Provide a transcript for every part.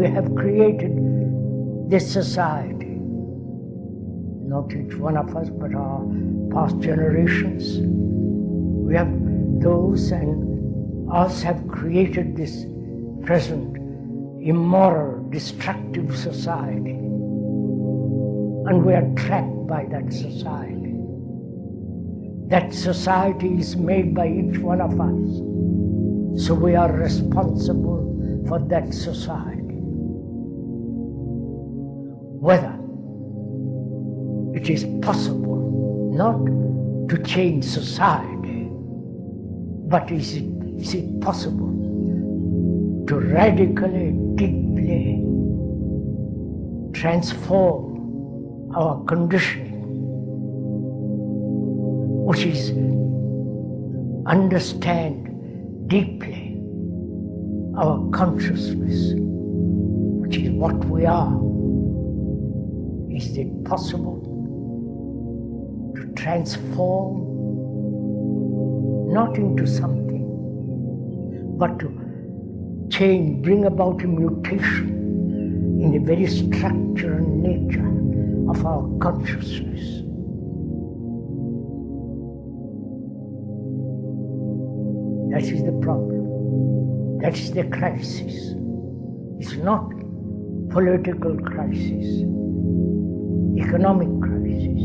we have created this society. Not each one of us, but our past generations. We have those and us have created this present immoral, destructive society. And we are trapped by that society. That society is made by each one of us. So we are responsible for that society. Whether it is possible not to change society, but is it possible to radically, deeply transform our conditioning, which is understand deeply our consciousness, which is what we are. Is it possible to transform not into something, but to change, bring about a mutation in the very structure and nature of our consciousness? That is the problem. That is the crisis. It's not political crisis, economic crisis,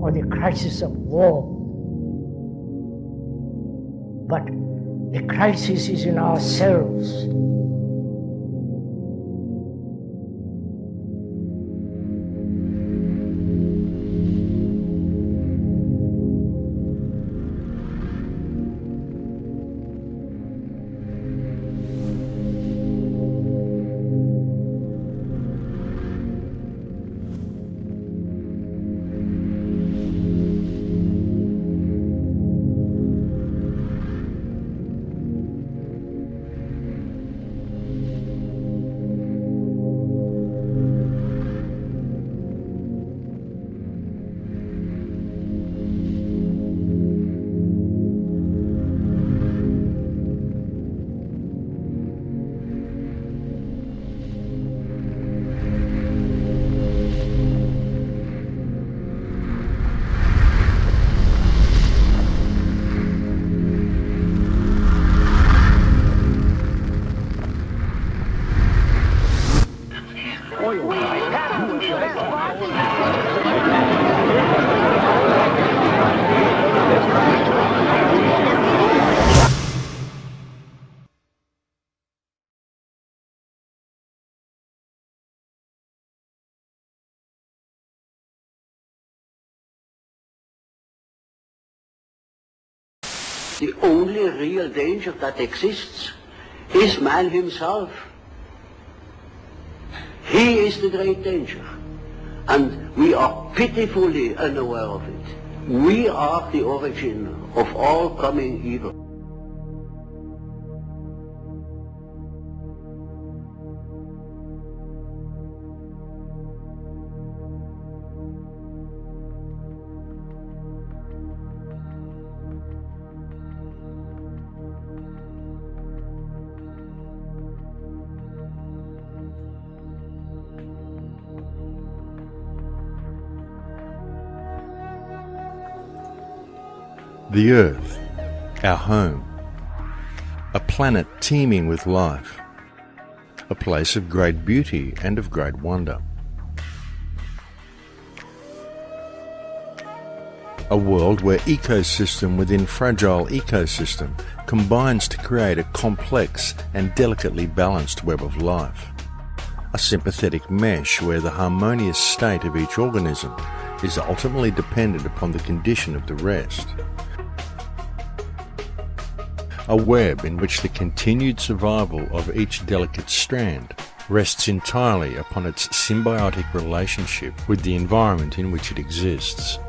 or the crisis of war. But the crisis is in ourselves. The only real danger that exists is man himself. He is the great danger, and we are pitifully unaware of it. We are the origin of all coming evil. The Earth, our home, a planet teeming with life, a place of great beauty and of great wonder. A world where ecosystem within fragile ecosystem combines to create a complex and delicately balanced web of life. A sympathetic mesh where the harmonious state of each organism is ultimately dependent upon the condition of the rest. A web in which the continued survival of each delicate strand rests entirely upon its symbiotic relationship with the environment in which it exists.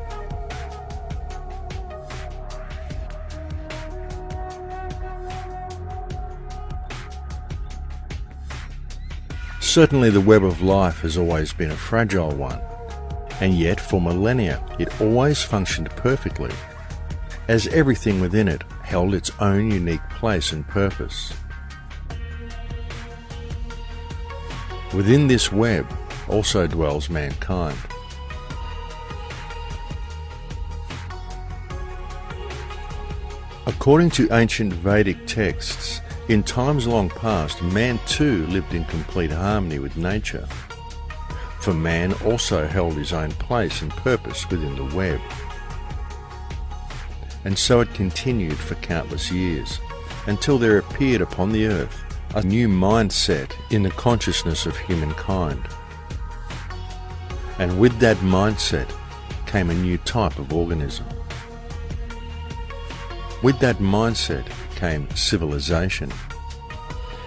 Certainly the web of life has always been a fragile one, and yet for millennia it always functioned perfectly, as everything within it held its own unique place and purpose. Within this web also dwells mankind. According to ancient Vedic texts, in times long past, man too lived in complete harmony with nature. For man also held his own place and purpose within the web. And so it continued for countless years, until there appeared upon the earth a new mindset in the consciousness of humankind. And with that mindset came a new type of organism. With that mindset came civilization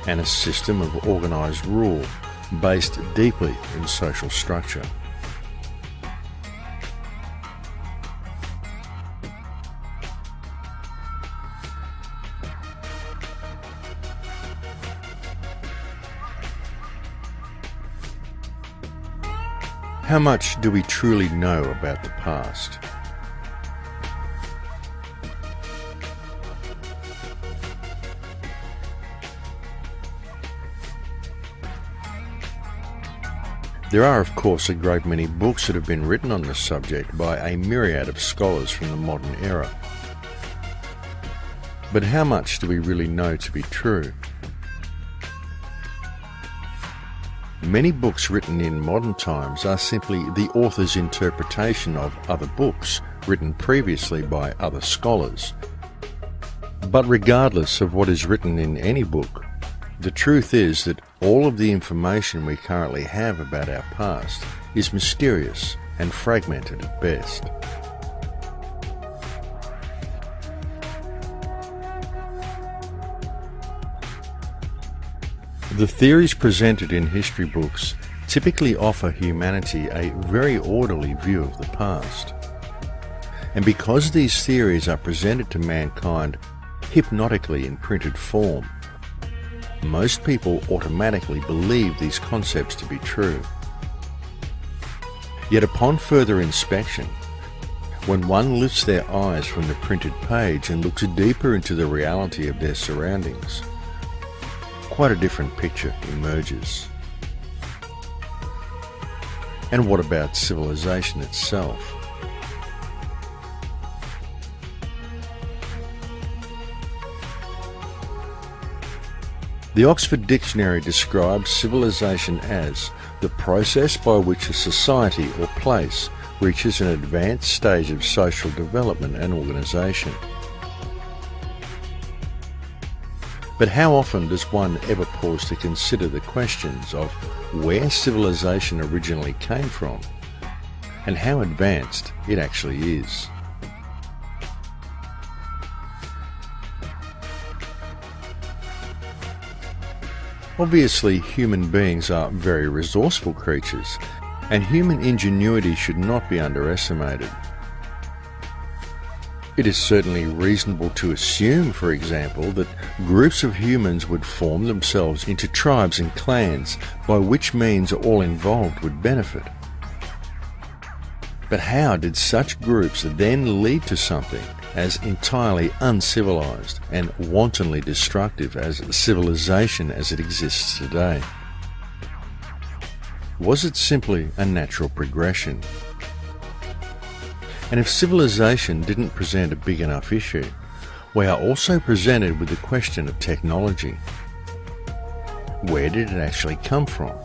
and a system of organised rule based deeply in social structure. How much do we truly know about the past? There are, of course, a great many books that have been written on this subject by a myriad of scholars from the modern era. But how much do we really know to be true? Many books written in modern times are simply the author's interpretation of other books written previously by other scholars. But regardless of what is written in any book, the truth is that all of the information we currently have about our past is mysterious and fragmented at best. The theories presented in history books typically offer humanity a very orderly view of the past. And because these theories are presented to mankind hypnotically in printed form, most people automatically believe these concepts to be true. Yet upon further inspection, when one lifts their eyes from the printed page and looks deeper into the reality of their surroundings, quite a different picture emerges. And what about civilization itself? The Oxford Dictionary describes civilization as the process by which a society or place reaches an advanced stage of social development and organisation. But how often does one ever pause to consider the questions of where civilization originally came from and how advanced it actually is? Obviously, human beings are very resourceful creatures, and human ingenuity should not be underestimated. It is certainly reasonable to assume, for example, that groups of humans would form themselves into tribes and clans, by which means all involved would benefit. But how did such groups then lead to something as entirely uncivilized and wantonly destructive as civilization as it exists today? Was it simply a natural progression? And if civilization didn't present a big enough issue, we are also presented with the question of technology. Where did it actually come from?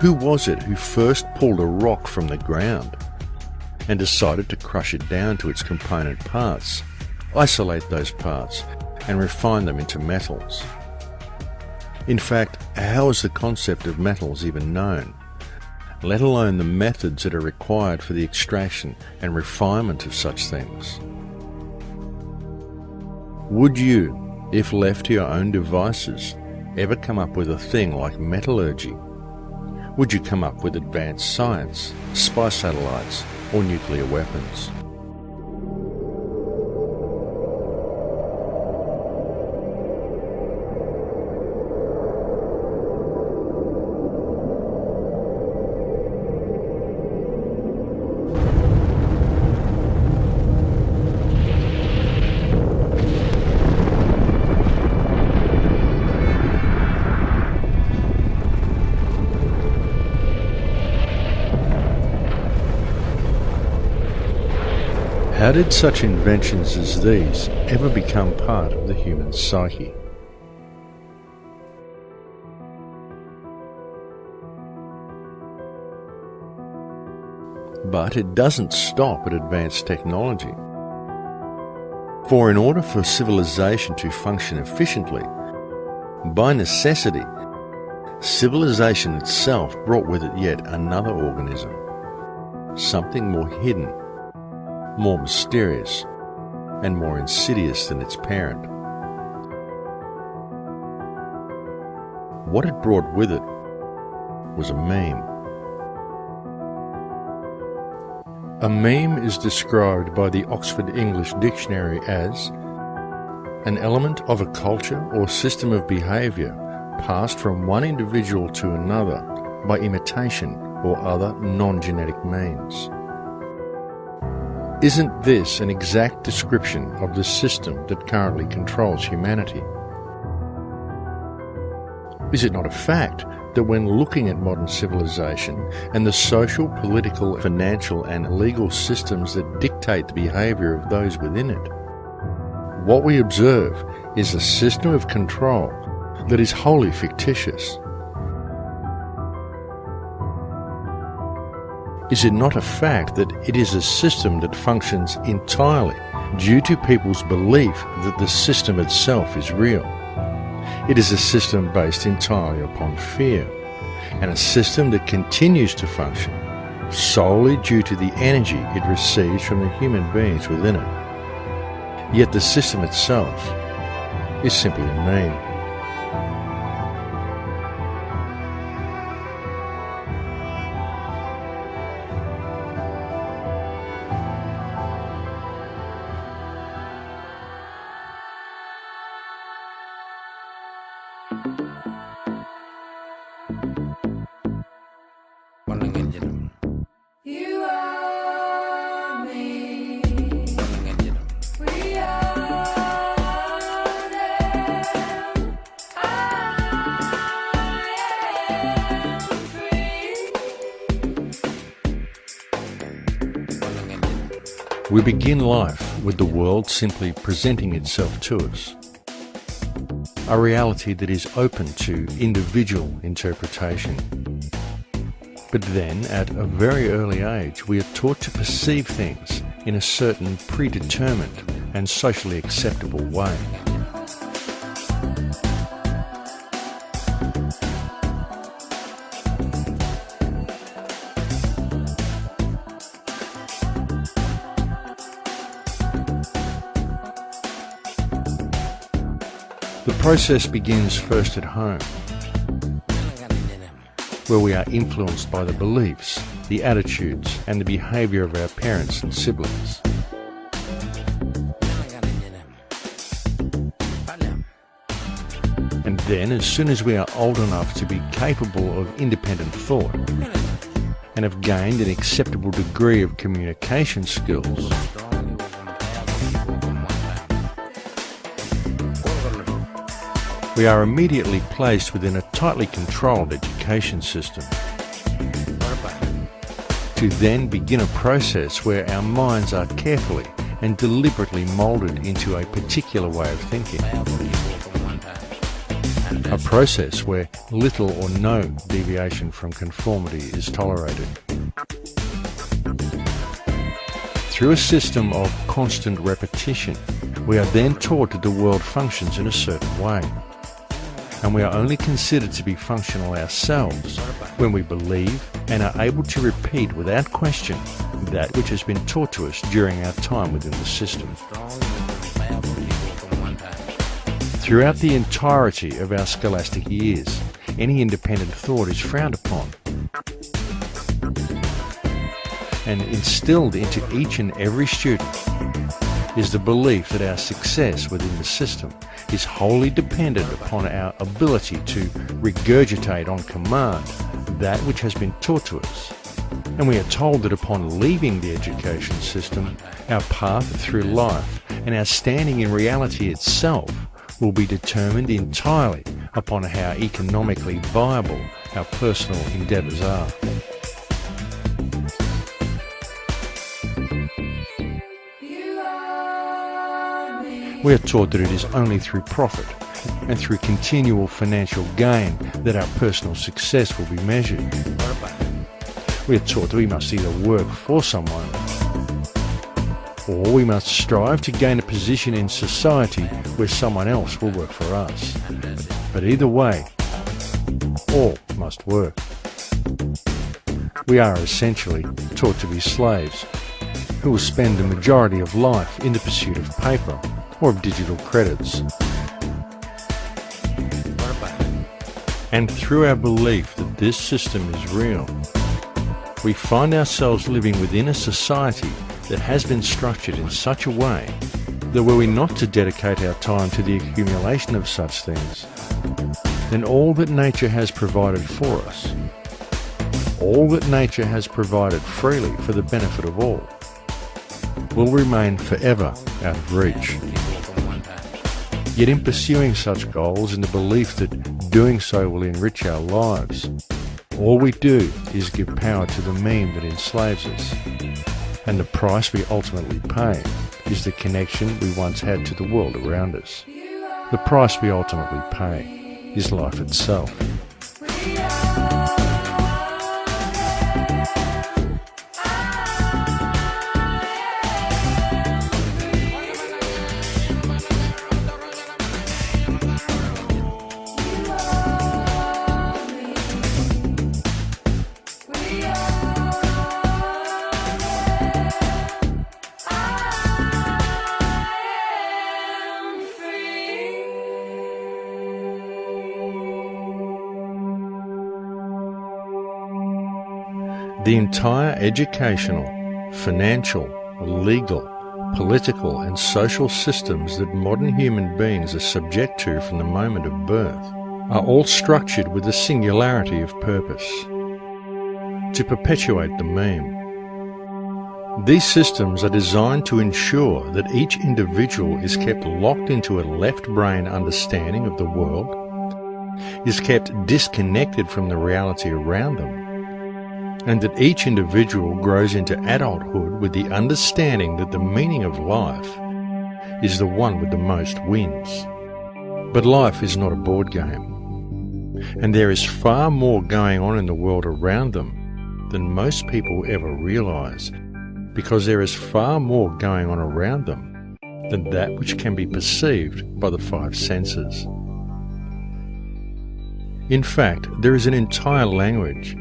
Who was it who first pulled a rock from the ground and decided to crush it down to its component parts, isolate those parts, and refine them into metals? In fact, how is the concept of metals even known, let alone the methods that are required for the extraction and refinement of such things? Would you, if left to your own devices, ever come up with a thing like metallurgy? Would you come up with advanced science, spy satellites, or nuclear weapons? How did such inventions as these ever become part of the human psyche? But it doesn't stop at advanced technology. For in order for civilization to function efficiently, by necessity, civilization itself brought with it yet another organism, something more hidden, more mysterious, and more insidious than its parent. What it brought with it was a meme. A meme is described by the Oxford English Dictionary as an element of a culture or system of behaviour passed from one individual to another by imitation or other non-genetic means. Isn't this an exact description of the system that currently controls humanity? Is it not a fact that when looking at modern civilization and the social, political, financial and legal systems that dictate the behaviour of those within it, what we observe is a system of control that is wholly fictitious? Is it not a fact that it is a system that functions entirely due to people's belief that the system itself is real? It is a system based entirely upon fear, and a system that continues to function solely due to the energy it receives from the human beings within it. Yet the system itself is simply a meme. You are me. We are them. I am free. We begin life with the world simply presenting itself to us, a reality that is open to individual interpretation. But then, at a very early age, we are taught to perceive things in a certain predetermined and socially acceptable way. The process begins first at home, where we are influenced by the beliefs, the attitudes, and the behaviour of our parents and siblings. And then, as soon as we are old enough to be capable of independent thought, and have gained an acceptable degree of communication skills, we are immediately placed within a tightly controlled education system, to then begin a process where our minds are carefully and deliberately moulded into a particular way of thinking. A process where little or no deviation from conformity is tolerated. Through a system of constant repetition, we are then taught that the world functions in a certain way, and we are only considered to be functional ourselves when we believe and are able to repeat without question that which has been taught to us during our time within the system. Throughout the entirety of our scholastic years, any independent thought is frowned upon, and instilled into each and every student is the belief that our success within the system is wholly dependent upon our ability to regurgitate on command that which has been taught to us. And we are told that upon leaving the education system, our path through life and our standing in reality itself will be determined entirely upon how economically viable our personal endeavours are. You We are taught that it is only through profit and through continual financial gain that our personal success will be measured. We are taught that we must either work for someone or we must strive to gain a position in society where someone else will work for us. But either way, all must work. We are essentially taught to be slaves who will spend the majority of life in the pursuit of paper or of digital credits. And through our belief that this system is real, we find ourselves living within a society that has been structured in such a way that were we not to dedicate our time to the accumulation of such things, then all that nature has provided for us, all that nature has provided freely for the benefit of all, will remain forever out of reach. Yet in pursuing such goals in the belief that doing so will enrich our lives, all we do is give power to the meme that enslaves us, and the price we ultimately pay is the connection we once had to the world around us. The price we ultimately pay is life itself. The entire educational, financial, legal, political and social systems that modern human beings are subject to from the moment of birth are all structured with a singularity of purpose: to perpetuate the meme. These systems are designed to ensure that each individual is kept locked into a left brain understanding of the world, is kept disconnected from the reality around them, and that each individual grows into adulthood with the understanding that the meaning of life is the one with the most wins. But life is not a board game, and there is far more going on in the world around them than most people ever realise, because there is far more going on around them than that which can be perceived by the five senses. In fact, there is an entire language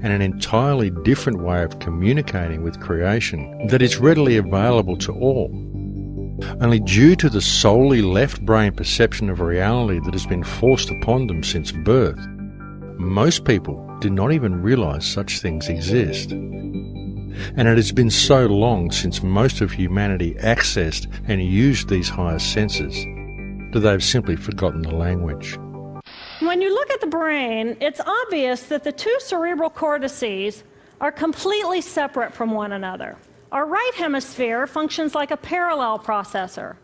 and an entirely different way of communicating with creation that is readily available to all. Only due to the solely left brain perception of reality that has been forced upon them since birth, most people do not even realise such things exist. And it has been so long since most of humanity accessed and used these higher senses that they've simply forgotten the language. When you look at the brain, it's obvious that the two cerebral cortices are completely separate from one another. Our right hemisphere functions like a parallel processor,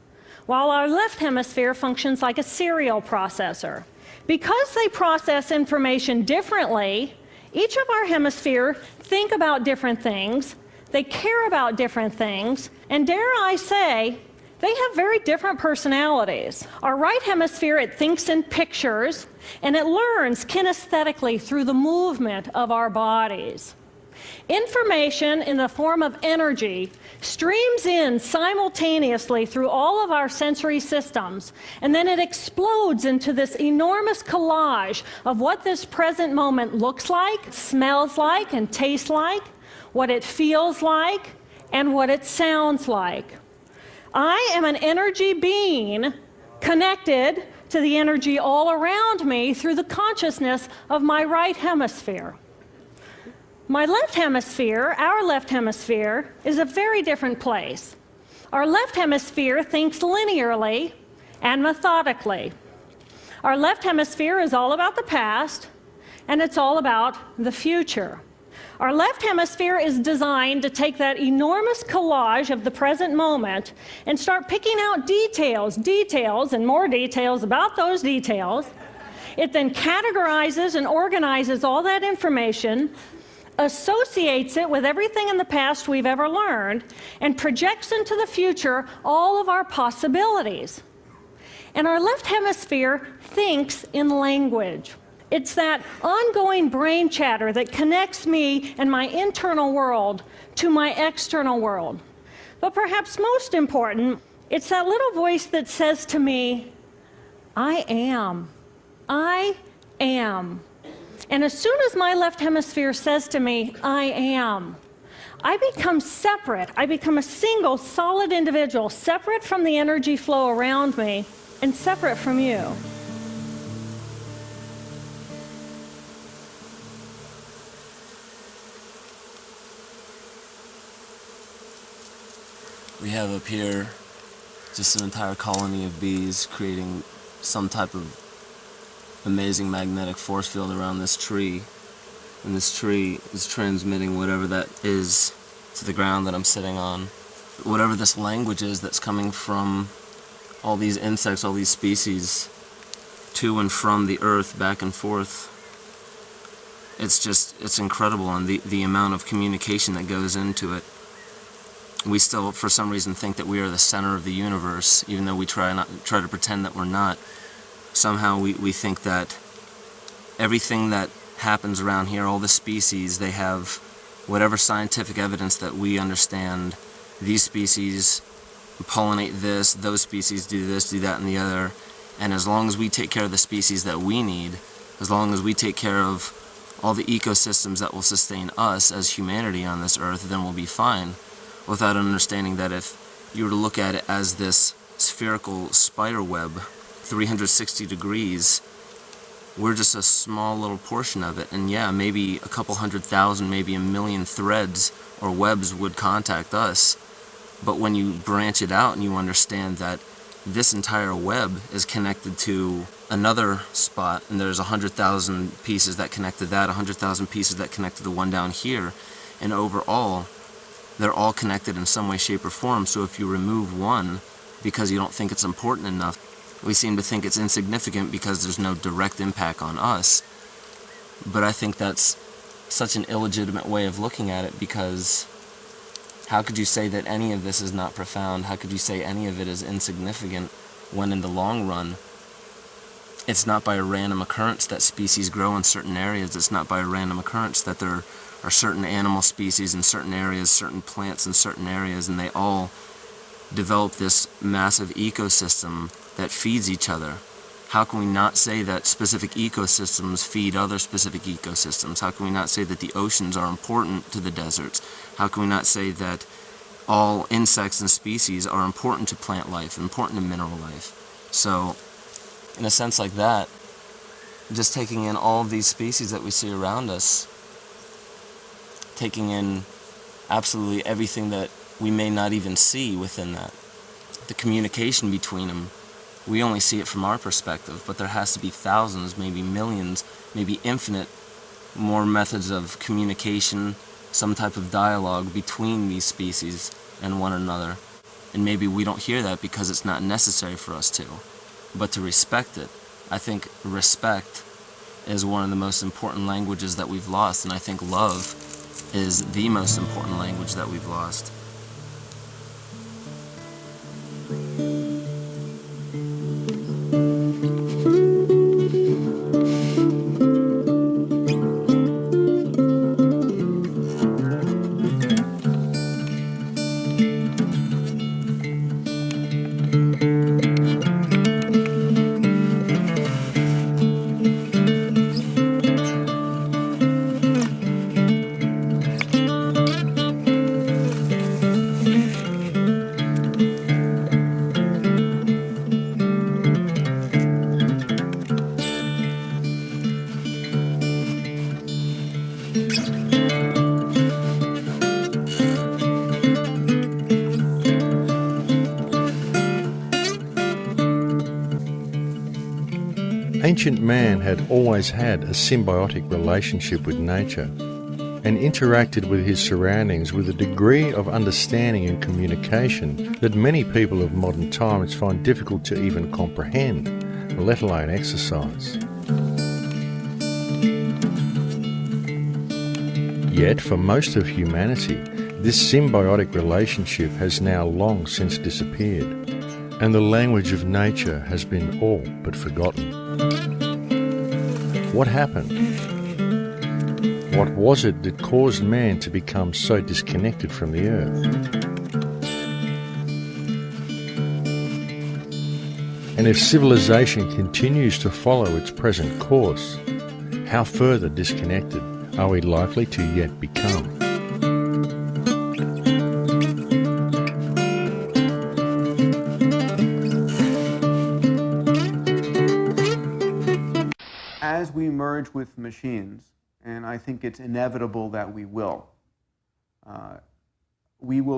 while our left hemisphere functions like a serial processor. Because they process information differently, each of our hemispheres think about different things, they care about different things, and dare I say, they have very different personalities. Our right hemisphere, it thinks in pictures, and it learns kinesthetically through the movement of our bodies. Information in the form of energy streams in simultaneously through all of our sensory systems, and then it explodes into this enormous collage of what this present moment looks like, smells like, and tastes like, what it feels like, and what it sounds like. I am an energy being connected to the energy all around me through the consciousness of my right hemisphere. My left hemisphere, our left hemisphere, is a very different place. Our left hemisphere thinks linearly and methodically. Our left hemisphere is all about the past, and it's all about the future. Our left hemisphere is designed to take that enormous collage of the present moment and start picking out details, and more details about those details. It then categorizes and organizes all that information, associates it with everything in the past we've ever learned, and projects into the future all of our possibilities. And our left hemisphere thinks in language. It's that ongoing brain chatter that connects me and my internal world to my external world. But perhaps most important, it's that little voice that says to me, I am. I am. And as soon as my left hemisphere says to me, I am, I become separate. I become a single, solid individual, separate from the energy flow around me and separate from you. We have up here just an entire colony of bees creating some type of amazing magnetic force field around this tree. And this tree is transmitting whatever that is to the ground that I'm sitting on. Whatever this language is that's coming from all these insects, all these species, to and from the earth, back and forth. It's incredible, and the amount of communication that goes into it. We still, for some reason, think that we are the center of the universe, even though we try to pretend that we're not. Somehow we think that everything that happens around here, all the species, they have whatever scientific evidence that we understand. These species pollinate this, those species do this, do that, and the other. And as long as we take care of the species that we need, as long as we take care of all the ecosystems that will sustain us as humanity on this earth, then we'll be fine. Without understanding that if you were to look at it as this spherical spider web, 360 degrees, we're just a small little portion of it. And yeah, maybe a couple 100,000, maybe a million threads or webs would contact us. But when you branch it out and you understand that this entire web is connected to another spot, and there's 100,000 pieces that connect to that, 100,000 pieces that connect to the one down here, and overall, they're all connected in some way, shape, or form. So if you remove one because you don't think it's important enough, we seem to think it's insignificant because there's no direct impact on us. But I think that's such an illegitimate way of looking at it, because how could you say that any of this is not profound? How could you say any of it is insignificant when in the long run, it's not by a random occurrence that species grow in certain areas. It's not by a random occurrence that there are certain animal species in certain areas, certain plants in certain areas, and they all develop this massive ecosystem that feeds each other. How can we not say that specific ecosystems feed other specific ecosystems? How can we not say that the oceans are important to the deserts? How can we not say that all insects and species are important to plant life, important to mineral life? So, in a sense like that, just taking in all of these species that we see around us, taking in absolutely everything that we may not even see within that, the communication between them, we only see it from our perspective, but there has to be thousands, maybe millions, maybe infinite more methods of communication, some type of dialogue between these species and one another. And maybe we don't hear that because it's not necessary for us to. But to respect it, I think respect is one of the most important languages that we've lost, and I think love is the most important language that we've lost. Ancient man had always had a symbiotic relationship with nature and interacted with his surroundings with a degree of understanding and communication that many people of modern times find difficult to even comprehend, let alone exercise. Yet, for most of humanity, this symbiotic relationship has now long since disappeared, and the language of nature has been all but forgotten. What happened? What was it that caused man to become so disconnected from the earth? And if civilization continues to follow its present course, how further disconnected are we likely to yet become? As we merge with machines, and I think it's inevitable that we will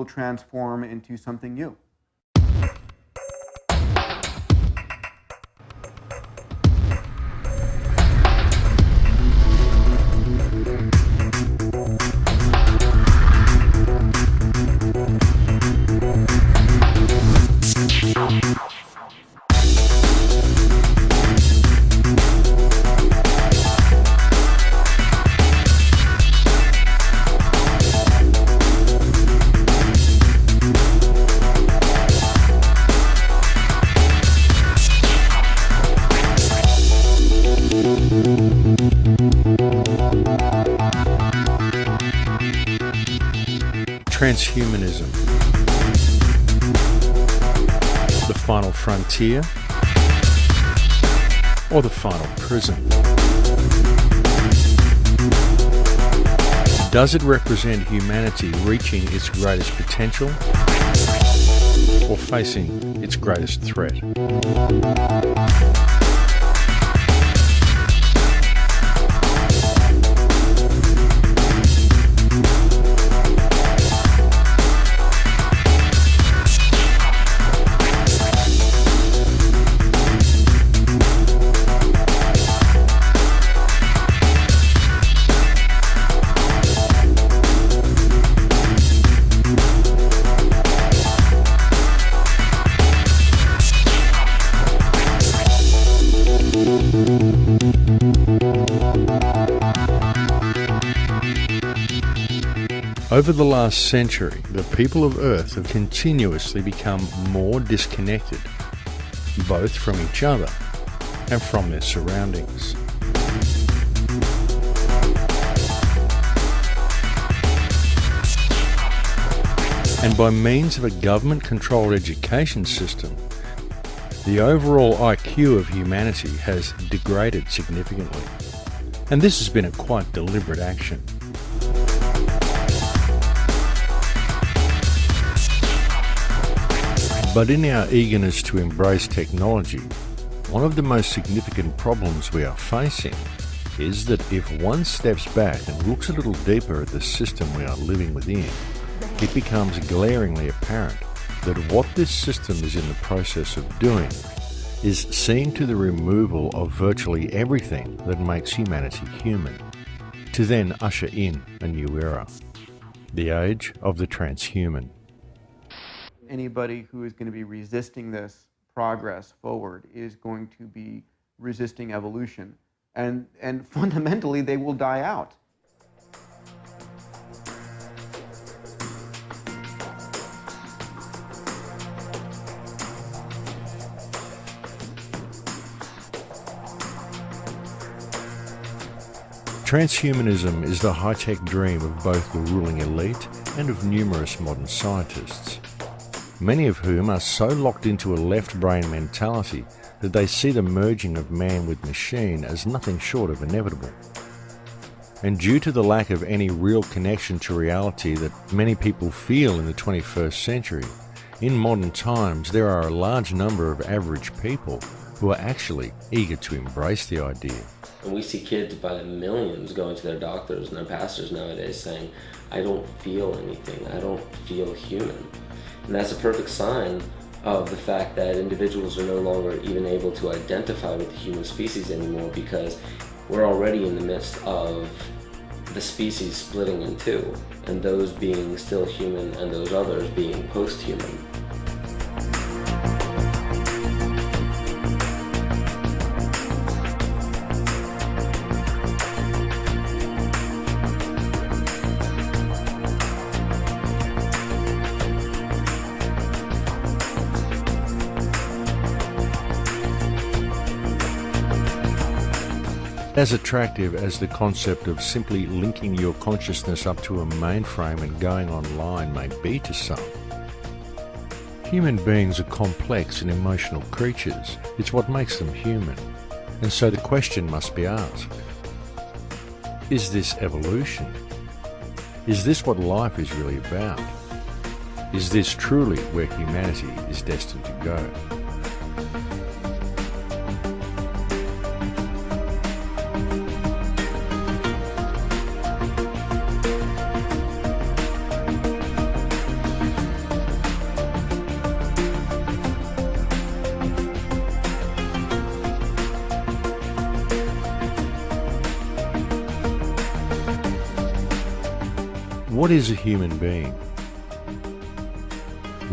transform into something new. Trans-humanism, the final frontier, or the final prison? Does it represent humanity reaching its greatest potential or facing its greatest threat? Over the last century, the people of Earth have continuously become more disconnected, both from each other and from their surroundings. And by means of a government-controlled education system, the overall IQ of humanity has degraded significantly. And this has been a quite deliberate action. But in our eagerness to embrace technology, one of the most significant problems we are facing is that if one steps back and looks a little deeper at the system we are living within, it becomes glaringly apparent that what this system is in the process of doing is seeing to the removal of virtually everything that makes humanity human, to then usher in a new era, the age of the transhuman. Anybody who is going to be resisting this progress forward is going to be resisting evolution, and fundamentally they will die out. Transhumanism is the high-tech dream of both the ruling elite and of numerous modern scientists, many of whom are so locked into a left-brain mentality that they see the merging of man with machine as nothing short of inevitable. And due to the lack of any real connection to reality that many people feel in the 21st century, in modern times there are a large number of average people who are actually eager to embrace the idea. And we see kids by the millions going to their doctors and their pastors nowadays saying, I don't feel anything, I don't feel human. And that's a perfect sign of the fact that individuals are no longer even able to identify with the human species anymore, because we're already in the midst of the species splitting in two, and those being still human and those others being post-human. As attractive as the concept of simply linking your consciousness up to a mainframe and going online may be to some, human beings are complex and emotional creatures. It's what makes them human. And so the question must be asked, is this evolution? Is this what life is really about? Is this truly where humanity is destined to go? What is a human being?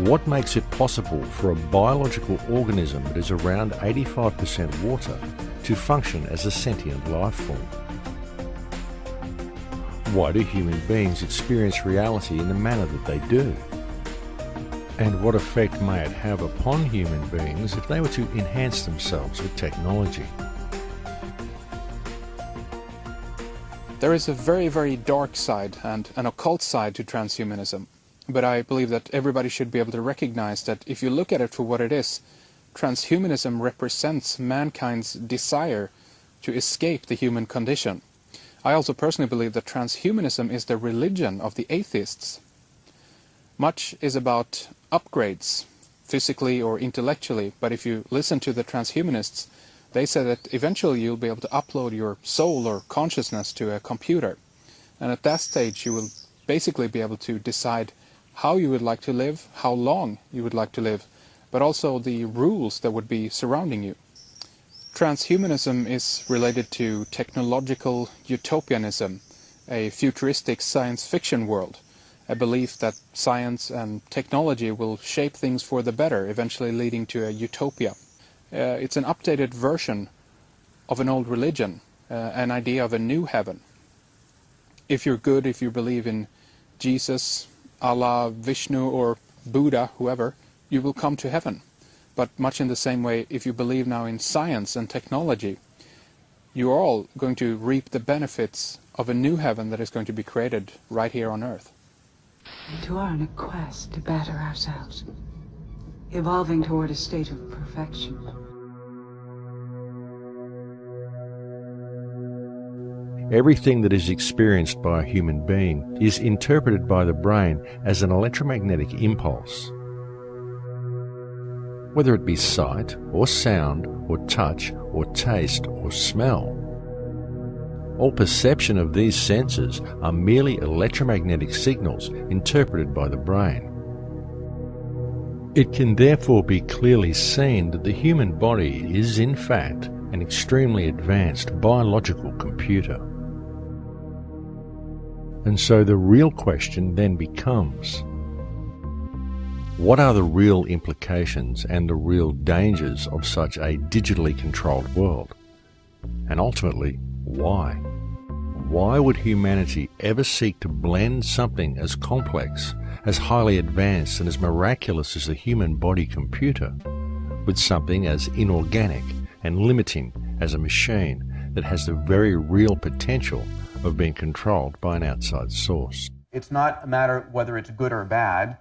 What makes it possible for a biological organism that is around 85% water to function as a sentient life form? Why do human beings experience reality in the manner that they do? And what effect may it have upon human beings if they were to enhance themselves with technology? There is a very, very dark side and an occult side to transhumanism, but I believe that everybody should be able to recognize that if you look at it for what it is, transhumanism represents mankind's desire to escape the human condition. I also personally believe that transhumanism is the religion of the atheists. Much is about upgrades, physically or intellectually, but if you listen to the transhumanists, they say that eventually you'll be able to upload your soul or consciousness to a computer. And at that stage you will basically be able to decide how you would like to live, how long you would like to live, but also the rules that would be surrounding you. Transhumanism is related to technological utopianism, a futuristic science fiction world, a belief that science and technology will shape things for the better, eventually leading to a utopia. It's an updated version of an old religion, an idea of a new heaven. If you're good, if you believe in Jesus, Allah, Vishnu or Buddha, whoever, you will come to heaven. But much in the same way, if you believe now in science and technology, you are all going to reap the benefits of a new heaven that is going to be created right here on earth. We are on a quest to better ourselves, evolving toward a state of perfection. Everything that is experienced by a human being is interpreted by the brain as an electromagnetic impulse. Whether it be sight, or sound, or touch, or taste, or smell. All perception of these senses are merely electromagnetic signals interpreted by the brain. It can therefore be clearly seen that the human body is in fact an extremely advanced biological computer. And so the real question then becomes, what are the real implications and the real dangers of such a digitally controlled world? And ultimately, why? Why would humanity ever seek to blend something as complex, as highly advanced and as miraculous as the human body computer with something as inorganic and limiting as a machine that has the very real potential of being controlled by an outside source? It's not a matter of whether it's good or bad.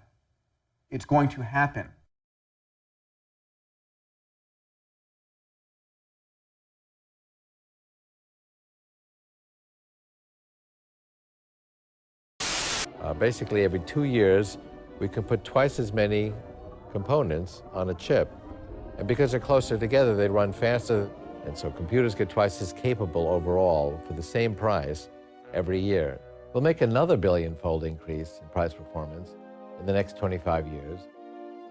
It's going to happen. Basically, every 2 years, we can put twice as many components on a chip. And because they're closer together, they run faster. And so computers get twice as capable overall for the same price every year. We'll make another billion-fold increase in price performance in the next 25 years.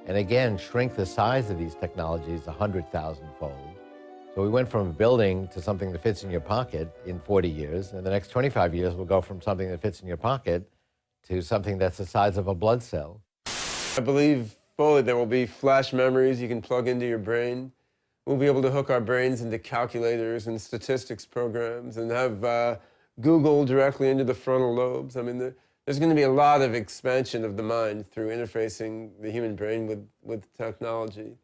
And again, shrink the size of these technologies 100,000-fold. So we went from a building to something that fits in your pocket in 40 years. And the next 25 years, we'll go from something that fits in your pocket to something that's the size of a blood cell. I believe fully there will be flash memories you can plug into your brain. We'll be able to hook our brains into calculators and statistics programs and have Google directly into the frontal lobes. I mean, there's going to be a lot of expansion of the mind through interfacing the human brain with technology.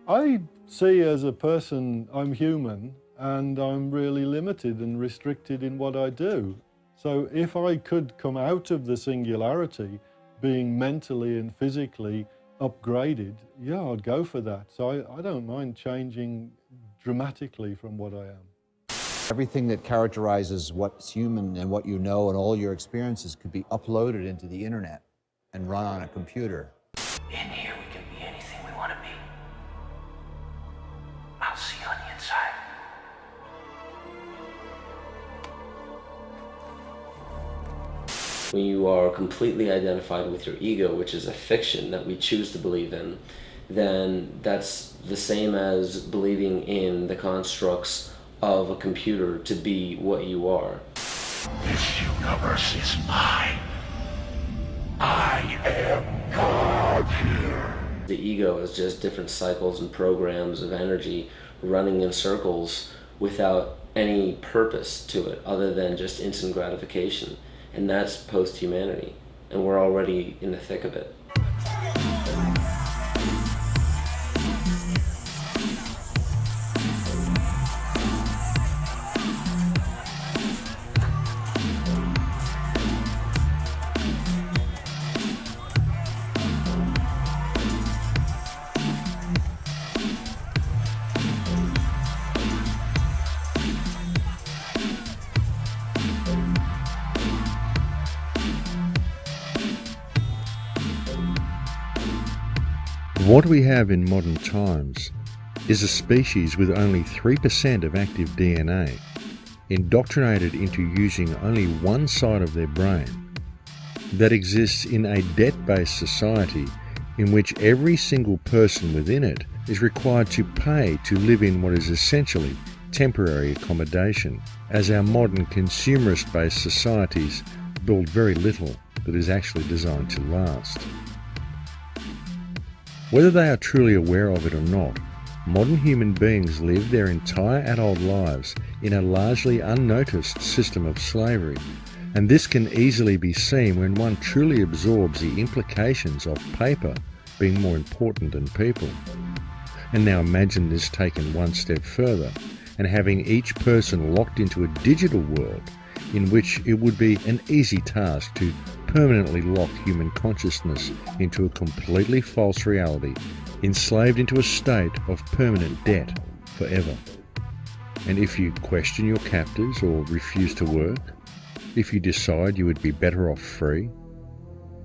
I see as a person, I'm human, and I'm really limited and restricted in what I do. So if I could come out of the singularity, being mentally and physically upgraded, yeah, I'd go for that. So I don't mind changing dramatically from what I am. Everything that characterizes what's human and what you know and all your experiences could be uploaded into the internet and run on a computer. In here we can be anything we want to be. I'll see you on the inside. When you are completely identified with your ego, which is a fiction that we choose to believe in, then that's the same as believing in the constructs of a computer to be what you are. This universe is mine. I am God here. The ego is just different cycles and programs of energy running in circles without any purpose to it other than just instant gratification. And that's post-humanity, and we're already in the thick of it. What we have in modern times is a species with only 3% of active DNA, indoctrinated into using only one side of their brain, that exists in a debt-based society in which every single person within it is required to pay to live in what is essentially temporary accommodation, as our modern consumerist-based societies build very little that is actually designed to last. Whether they are truly aware of it or not, modern human beings live their entire adult lives in a largely unnoticed system of slavery, and this can easily be seen when one truly absorbs the implications of paper being more important than people. And now imagine this taken one step further, and having each person locked into a digital world in which it would be an easy task to permanently lock human consciousness into a completely false reality, enslaved into a state of permanent debt forever. And if you question your captors or refuse to work, if you decide you would be better off free,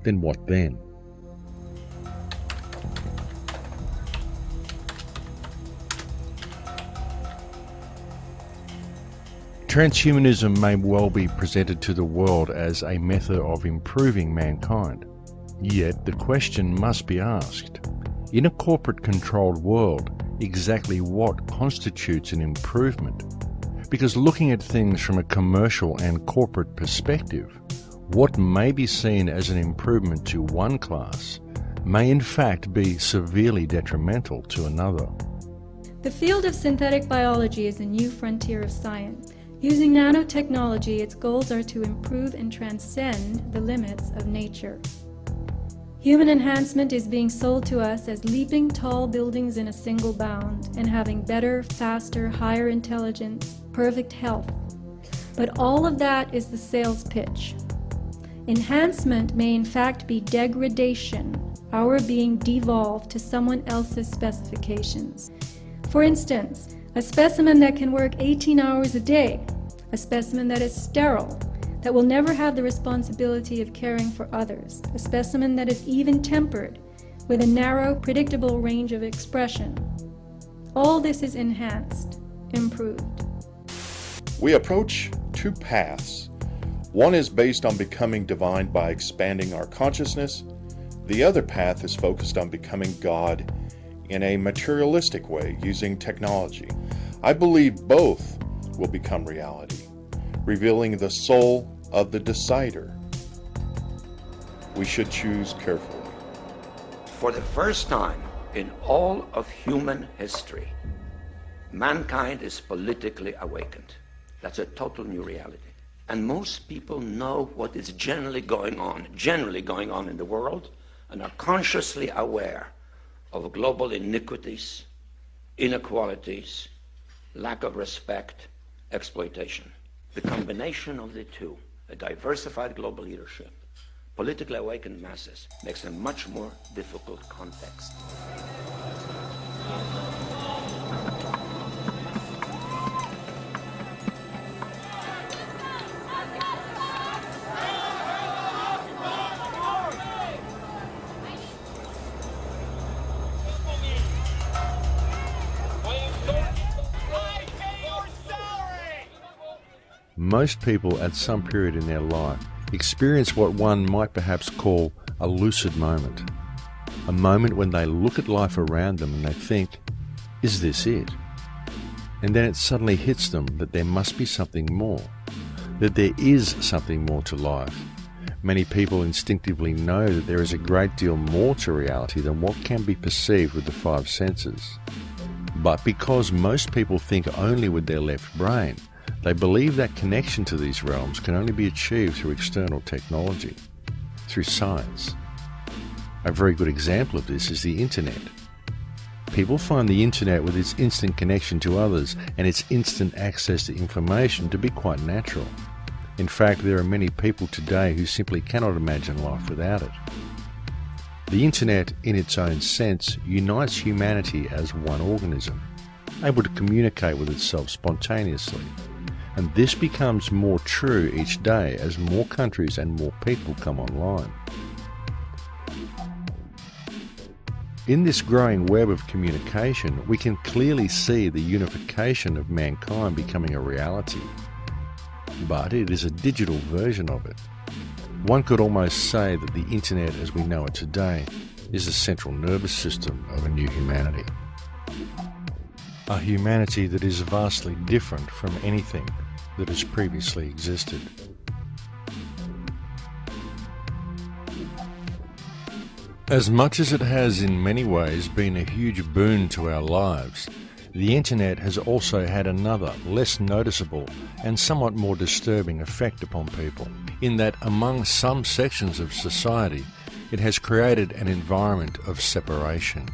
then what then? Transhumanism may well be presented to the world as a method of improving mankind. Yet the question must be asked, in a corporate-controlled world, exactly what constitutes an improvement? Because looking at things from a commercial and corporate perspective, what may be seen as an improvement to one class may in fact be severely detrimental to another. The field of synthetic biology is a new frontier of science. Using nanotechnology, its goals are to improve and transcend the limits of nature. Human enhancement is being sold to us as leaping tall buildings in a single bound and having better, faster, higher intelligence, perfect health. But all of that is the sales pitch. Enhancement may in fact be degradation, our being devolved to someone else's specifications. For instance, a specimen that can work 18 hours a day, a specimen that is sterile, that will never have the responsibility of caring for others, a specimen that is even-tempered, with a narrow, predictable range of expression. All this is enhanced, improved. We approach two paths. One is based on becoming divine by expanding our consciousness. The other path is focused on becoming God in a materialistic way, using technology. I believe both will become reality, revealing the soul of the decider. We should choose carefully. For the first time in all of human history, mankind is politically awakened. That's a total new reality. And most people know what is generally going on in the world, and are consciously aware of global iniquities, inequalities, lack of respect, exploitation. The combination of the two, a diversified global leadership, politically awakened masses, makes a much more difficult context. Most people at some period in their life experience what one might perhaps call a lucid moment. A moment when they look at life around them and they think, is this it? And then it suddenly hits them that there must be something more, that there is something more to life. Many people instinctively know that there is a great deal more to reality than what can be perceived with the five senses. But because most people think only with their left brain, they believe that connection to these realms can only be achieved through external technology, through science. A very good example of this is the internet. People find the internet with its instant connection to others and its instant access to information to be quite natural. In fact, there are many people today who simply cannot imagine life without it. The internet, in its own sense, unites humanity as one organism, able to communicate with itself spontaneously. And this becomes more true each day as more countries and more people come online. In this growing web of communication, we can clearly see the unification of mankind becoming a reality. But it is a digital version of it. One could almost say that the internet as we know it today is the central nervous system of a new humanity. A humanity that is vastly different from anything that has previously existed. As much as it has in many ways been a huge boon to our lives, the internet has also had another, less noticeable and somewhat more disturbing effect upon people, in that among some sections of society it has created an environment of separation,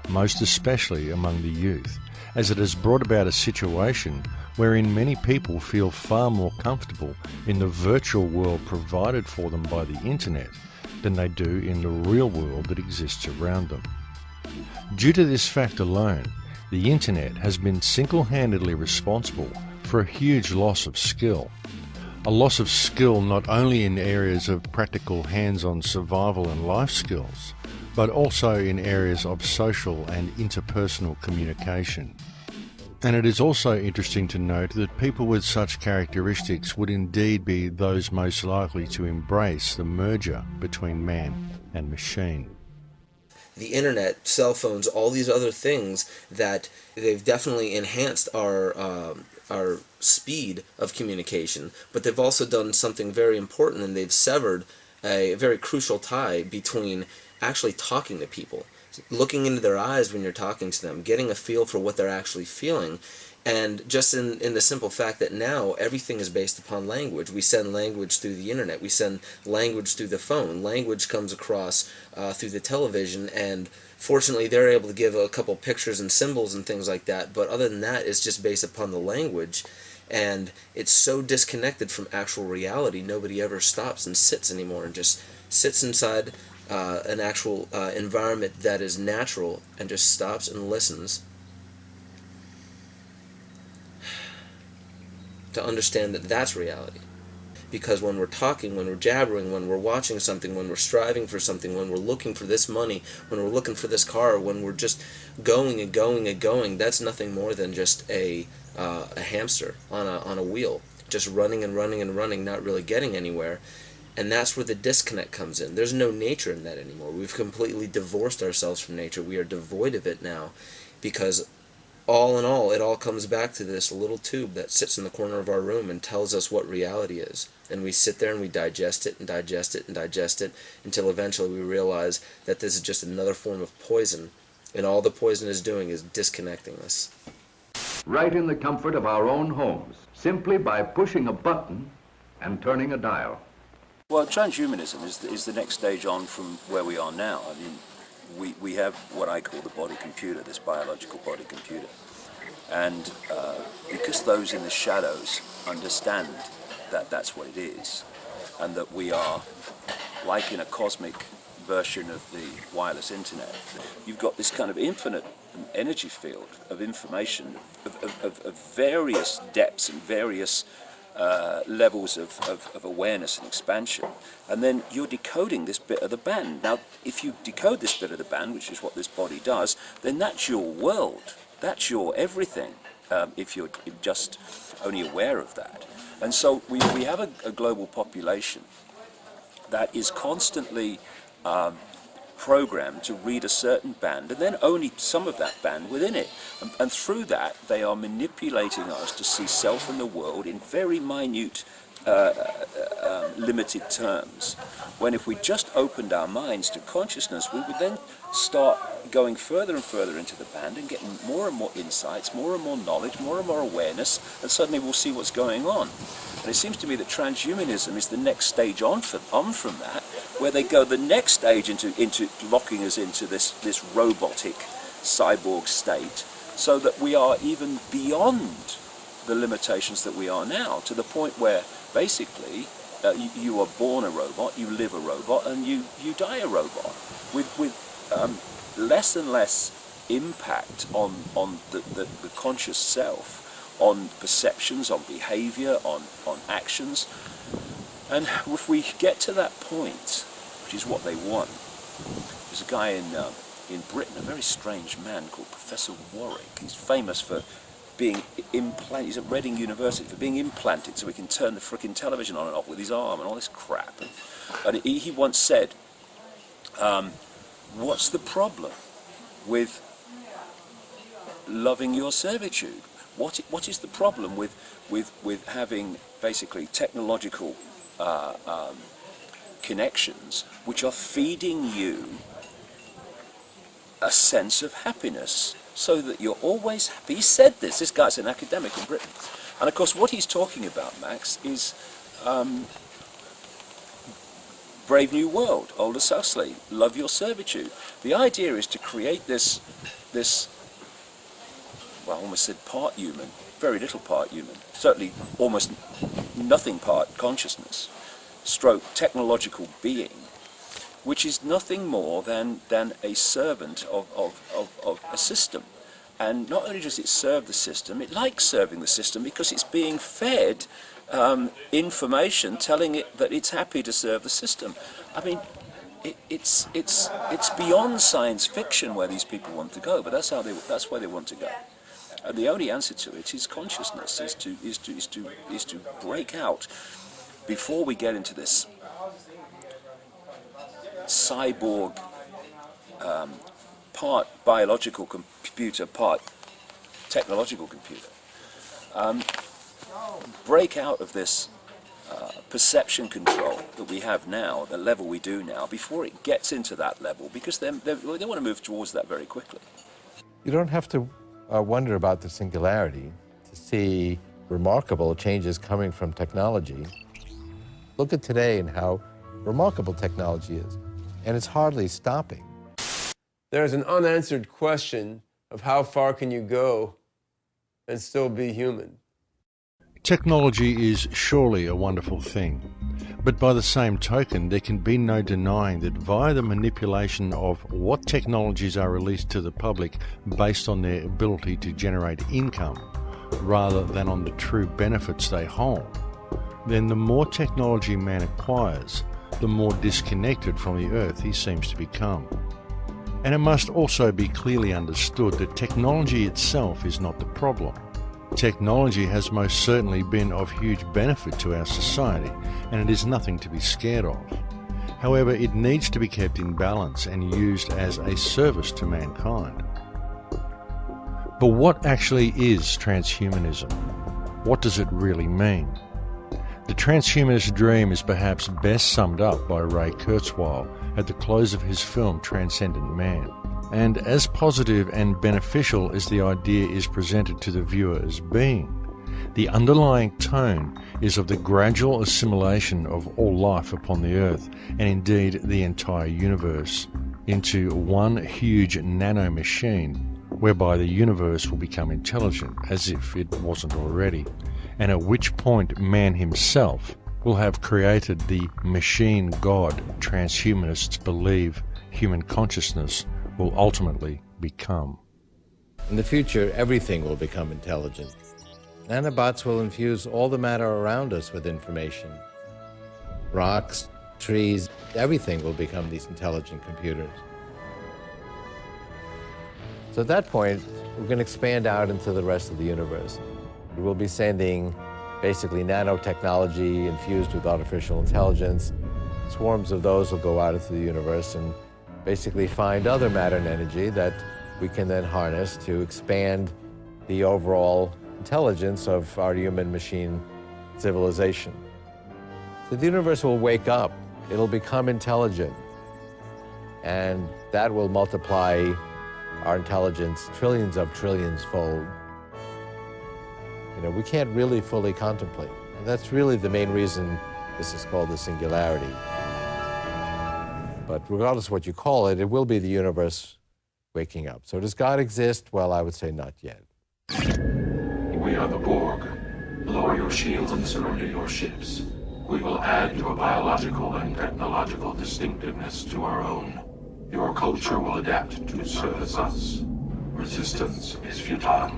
most especially among the youth, as it has brought about a situation wherein many people feel far more comfortable in the virtual world provided for them by the internet than they do in the real world that exists around them. Due to this fact alone, the internet has been single-handedly responsible for a huge loss of skill. A loss of skill not only in areas of practical hands-on survival and life skills, but also in areas of social and interpersonal communication. And it is also interesting to note that people with such characteristics would indeed be those most likely to embrace the merger between man and machine. The internet, cell phones, all these other things that they've definitely enhanced our speed of communication, but they've also done something very important, and they've severed a very crucial tie between actually talking to people, looking into their eyes when you're talking to them, getting a feel for what they're actually feeling, and just in the simple fact that now everything is based upon language. We send language through the internet, we send language through the phone, language comes across through the television, and fortunately they're able to give a couple pictures and symbols and things like that, but other than that it's just based upon the language, and it's so disconnected from actual reality. Nobody ever stops and sits anymore and just sits inside an actual environment that is natural and just stops and listens to understand that that's reality. Because when we're talking, when we're jabbering, when we're watching something, when we're striving for something, when we're looking for this money, when we're looking for this car, when we're just going and going and going, that's nothing more than just a hamster on a wheel, just running and running and running, not really getting anywhere. And that's where the disconnect comes in. There's no nature in that anymore. We've completely divorced ourselves from nature. We are devoid of it now, because all in all, it all comes back to this little tube that sits in the corner of our room and tells us what reality is. And we sit there and we digest it and digest it and digest it until eventually we realize that this is just another form of poison, and all the poison is doing is disconnecting us. Right in the comfort of our own homes, simply by pushing a button and turning a dial. Well, transhumanism is the next stage on from where we are now. I mean, we have what I call the body computer, this biological body computer. And because those in the shadows understand that that's what it is, and that we are like in a cosmic version of the wireless internet, you've got this kind of infinite energy field of information of various depths and various levels of awareness and expansion, and then you're decoding this bit of the band. Now, if you decode this bit of the band, which is what this body does, then that's your world, that's your everything, if you're just only aware of that. And so we have a global population that is constantly programmed to read a certain band, and then only some of that band within it. And through that, they are manipulating us to see self and the world in very minute, limited terms. When if we just opened our minds to consciousness, we would then start going further and further into the band and getting more and more insights, more and more knowledge, more and more awareness, and suddenly we'll see what's going on. And it seems to me that transhumanism is the next stage on from that, where they go the next stage into locking us into this robotic cyborg state, so that we are even beyond the limitations that we are now, to the point where basically you are born a robot, you live a robot, and you die a robot, with less and less impact on the conscious self, on perceptions, on behavior, on actions. And if we get to that point, which is what they want, there's a guy in Britain, a very strange man called Professor Warwick. He's famous for being implanted, he's at Reading University, for being implanted so he can turn the frickin' television on and off with his arm and all this crap. And he once said, what's the problem with loving your servitude? What is the problem with having basically technological connections which are feeding you a sense of happiness, so that you're always happy? He said this guy's an academic in Britain. And of course what he's talking about, Max, is Brave New World, Aldous Huxley, love your servitude. The idea is to create this well, I almost said part human, very little part human, certainly almost nothing part consciousness, stroke technological being, which is nothing more than a servant of a system. And not only does it serve the system, it likes serving the system because it's being fed information telling it that it's happy to serve the system. I mean, it's beyond science fiction where these people want to go, but that's where they want to go. And the only answer to it is consciousness, is to break out before we get into this cyborg, part biological computer, part technological computer. Break out of this perception control that we have now, the level we do now, before it gets into that level, because they want to move towards that very quickly. You don't have to wonder about the singularity to see remarkable changes coming from technology. Look at today and how remarkable technology is, and it's hardly stopping. There's an unanswered question of how far can you go and still be human? Technology is surely a wonderful thing, but by the same token, there can be no denying that via the manipulation of what technologies are released to the public based on their ability to generate income, rather than on the true benefits they hold, then the more technology man acquires, the more disconnected from the earth he seems to become. And it must also be clearly understood that technology itself is not the problem. Technology has most certainly been of huge benefit to our society, and it is nothing to be scared of. However, it needs to be kept in balance and used as a service to mankind. But what actually is transhumanism? What does it really mean? The transhumanist dream is perhaps best summed up by Ray Kurzweil at the close of his film Transcendent Man. And as positive and beneficial as the idea is presented to the viewer as being, the underlying tone is of the gradual assimilation of all life upon the earth, and indeed the entire universe, into one huge nano-machine, whereby the universe will become intelligent, as if it wasn't already, and at which point man himself will have created the machine god transhumanists believe human consciousness will ultimately become. In the future, everything will become intelligent. Nanobots will infuse all the matter around us with information. Rocks, trees, everything will become these intelligent computers. So at that point, we're going to expand out into the rest of the universe. We will be sending basically nanotechnology infused with artificial intelligence. Swarms of those will go out into the universe and basically find other matter and energy that we can then harness to expand the overall intelligence of our human-machine civilization. So the universe will wake up. It'll become intelligent. And that will multiply our intelligence trillions of trillions fold. You know, we can't really fully contemplate. And that's really the main reason this is called the singularity. But regardless of what you call it, it will be the universe waking up. So does God exist? Well, I would say not yet. We are the Borg. Lower your shields and surrender your ships. We will add your biological and technological distinctiveness to our own. Your culture will adapt to service us. Resistance is futile.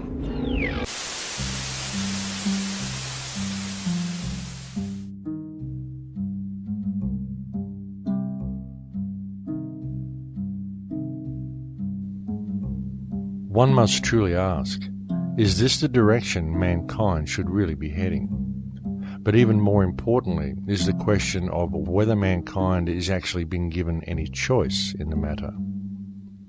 One must truly ask, is this the direction mankind should really be heading? But even more importantly is the question of whether mankind is actually being given any choice in the matter.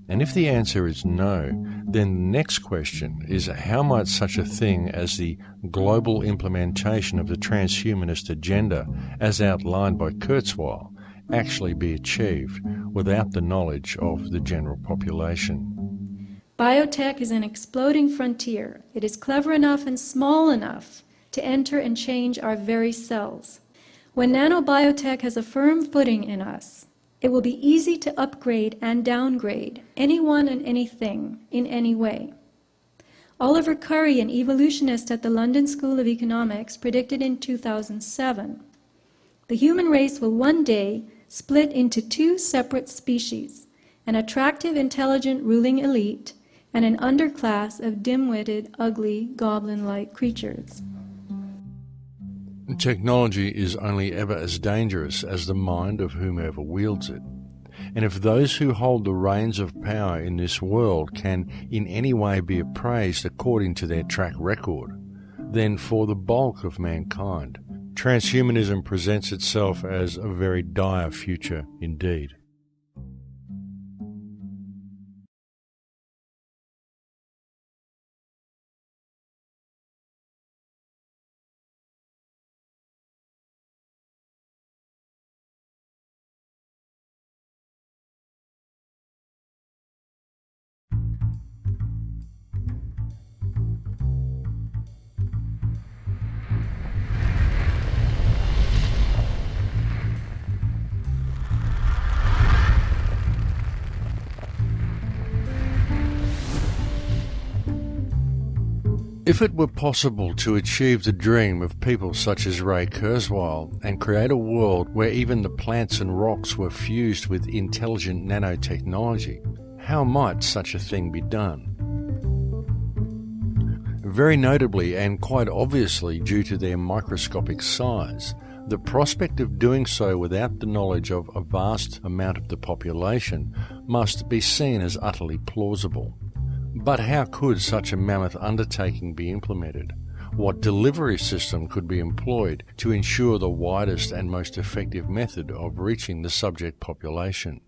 And if the answer is no, then the next question is how might such a thing as the global implementation of the transhumanist agenda as outlined by Kurzweil actually be achieved without the knowledge of the general population? Biotech is an exploding frontier. It is clever enough and small enough to enter and change our very cells. When nanobiotech has a firm footing in us, it will be easy to upgrade and downgrade anyone and anything in any way. Oliver Curry, an evolutionist at the London School of Economics, predicted in 2007, the human race will one day split into two separate species, an attractive, intelligent ruling elite and an underclass of dim-witted, ugly, goblin-like creatures. Technology is only ever as dangerous as the mind of whomever wields it. And if those who hold the reins of power in this world can in any way be appraised according to their track record, then for the bulk of mankind, transhumanism presents itself as a very dire future indeed. If it were possible to achieve the dream of people such as Ray Kurzweil and create a world where even the plants and rocks were fused with intelligent nanotechnology, how might such a thing be done? Very notably and quite obviously due to their microscopic size, the prospect of doing so without the knowledge of a vast amount of the population must be seen as utterly plausible. But how could such a mammoth undertaking be implemented? What delivery system could be employed to ensure the widest and most effective method of reaching the subject population?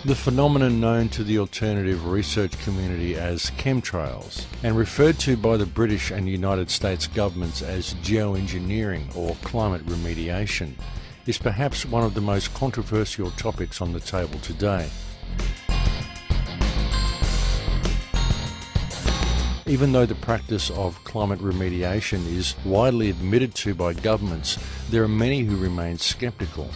The phenomenon known to the alternative research community as chemtrails, and referred to by the British and United States governments as geoengineering or climate remediation, is perhaps one of the most controversial topics on the table today. Even though the practice of climate remediation is widely admitted to by governments, there are many who remain sceptical.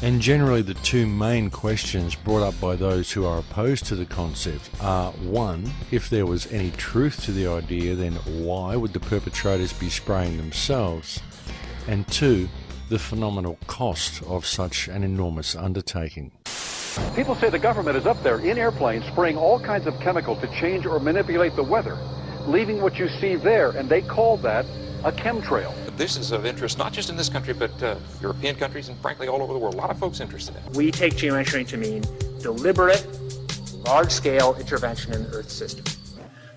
And generally the two main questions brought up by those who are opposed to the concept are, one, if there was any truth to the idea, then why would the perpetrators be spraying themselves? And two, the phenomenal cost of such an enormous undertaking. People say the government is up there in airplanes spraying all kinds of chemicals to change or manipulate the weather, leaving what you see there, and they call that a chemtrail. This is of interest not just in this country, but European countries and frankly all over the world. A lot of folks interested in it. We take geoengineering to mean deliberate, large-scale intervention in the Earth's system.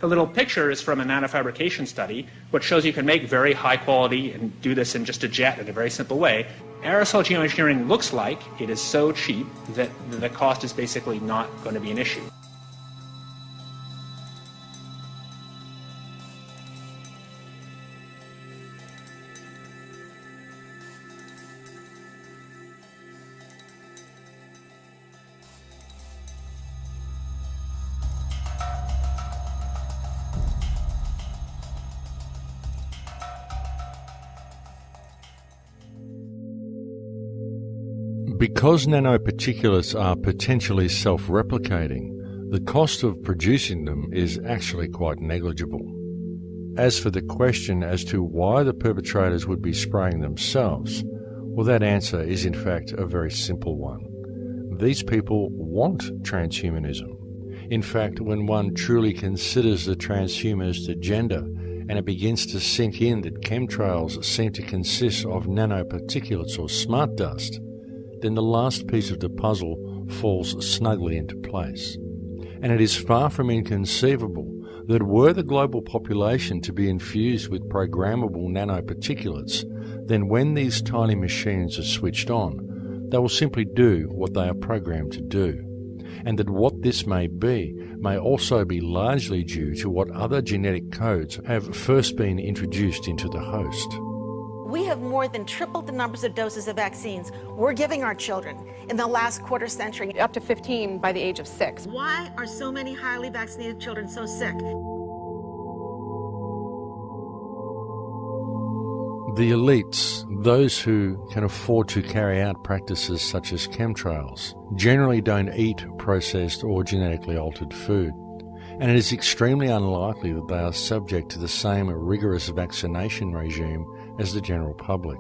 The little picture is from a nanofabrication study, which shows you can make very high quality and do this in just a jet in a very simple way. Aerosol geoengineering looks like it is so cheap that the cost is basically not going to be an issue. Because nanoparticulates are potentially self-replicating, the cost of producing them is actually quite negligible. As for the question as to why the perpetrators would be spraying themselves, well, that answer is in fact a very simple one. These people want transhumanism. In fact, when one truly considers the transhumanist agenda and it begins to sink in that chemtrails seem to consist of nanoparticulates or smart dust, then the last piece of the puzzle falls snugly into place. And it is far from inconceivable that were the global population to be infused with programmable nanoparticulates, then when these tiny machines are switched on, they will simply do what they are programmed to do. And that what this may be may also be largely due to what other genetic codes have first been introduced into the host. We have more than tripled the numbers of doses of vaccines we're giving our children in the last quarter century. Up to 15 by the age of 6. Why are so many highly vaccinated children so sick? The elites, those who can afford to carry out practices such as chemtrails, generally don't eat processed or genetically altered food. And it is extremely unlikely that they are subject to the same rigorous vaccination regime as the general public.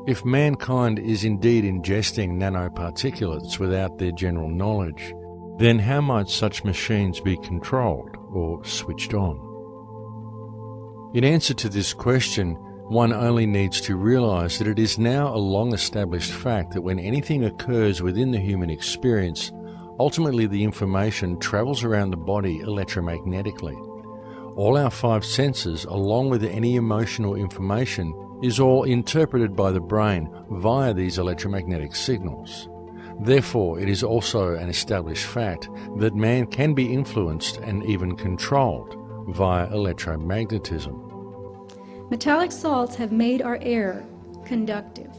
If mankind is indeed ingesting nanoparticulates without their general knowledge, then how might such machines be controlled or switched on? In answer to this question, one only needs to realize that it is now a long-established fact that when anything occurs within the human experience, ultimately the information travels around the body electromagnetically. All our five senses, along with any emotional information, is all interpreted by the brain via these electromagnetic signals. Therefore, it is also an established fact that man can be influenced and even controlled via electromagnetism. Metallic salts have made our air conductive.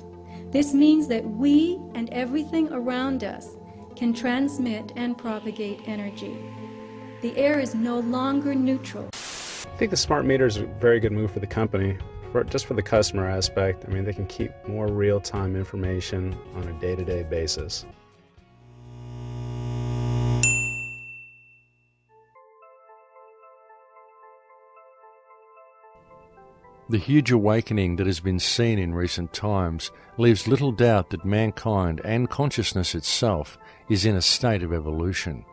This means that we and everything around us can transmit and propagate energy. The air is no longer neutral. I think the smart meter is a very good move for the company, just for the customer aspect. I mean, they can keep more real-time information on a day-to-day basis. The huge awakening that has been seen in recent times leaves little doubt that mankind and consciousness itself is in a state of evolution.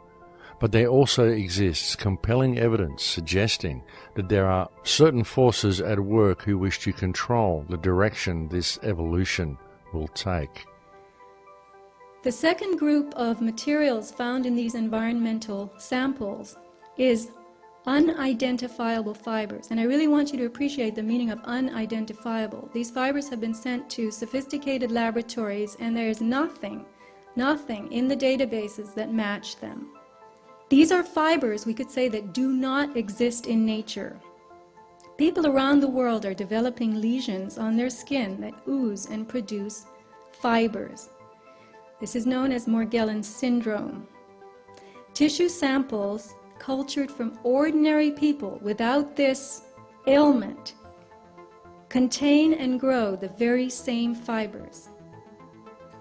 But there also exists compelling evidence suggesting that there are certain forces at work who wish to control the direction this evolution will take. The second group of materials found in these environmental samples is unidentifiable fibers. And I really want you to appreciate the meaning of unidentifiable. These fibers have been sent to sophisticated laboratories, and there is nothing nothing in the databases that match them. These are fibers, we could say, that do not exist in nature. People around the world are developing lesions on their skin that ooze and produce fibers. This is known as Morgellons syndrome. Tissue samples cultured from ordinary people without this ailment contain and grow the very same fibers.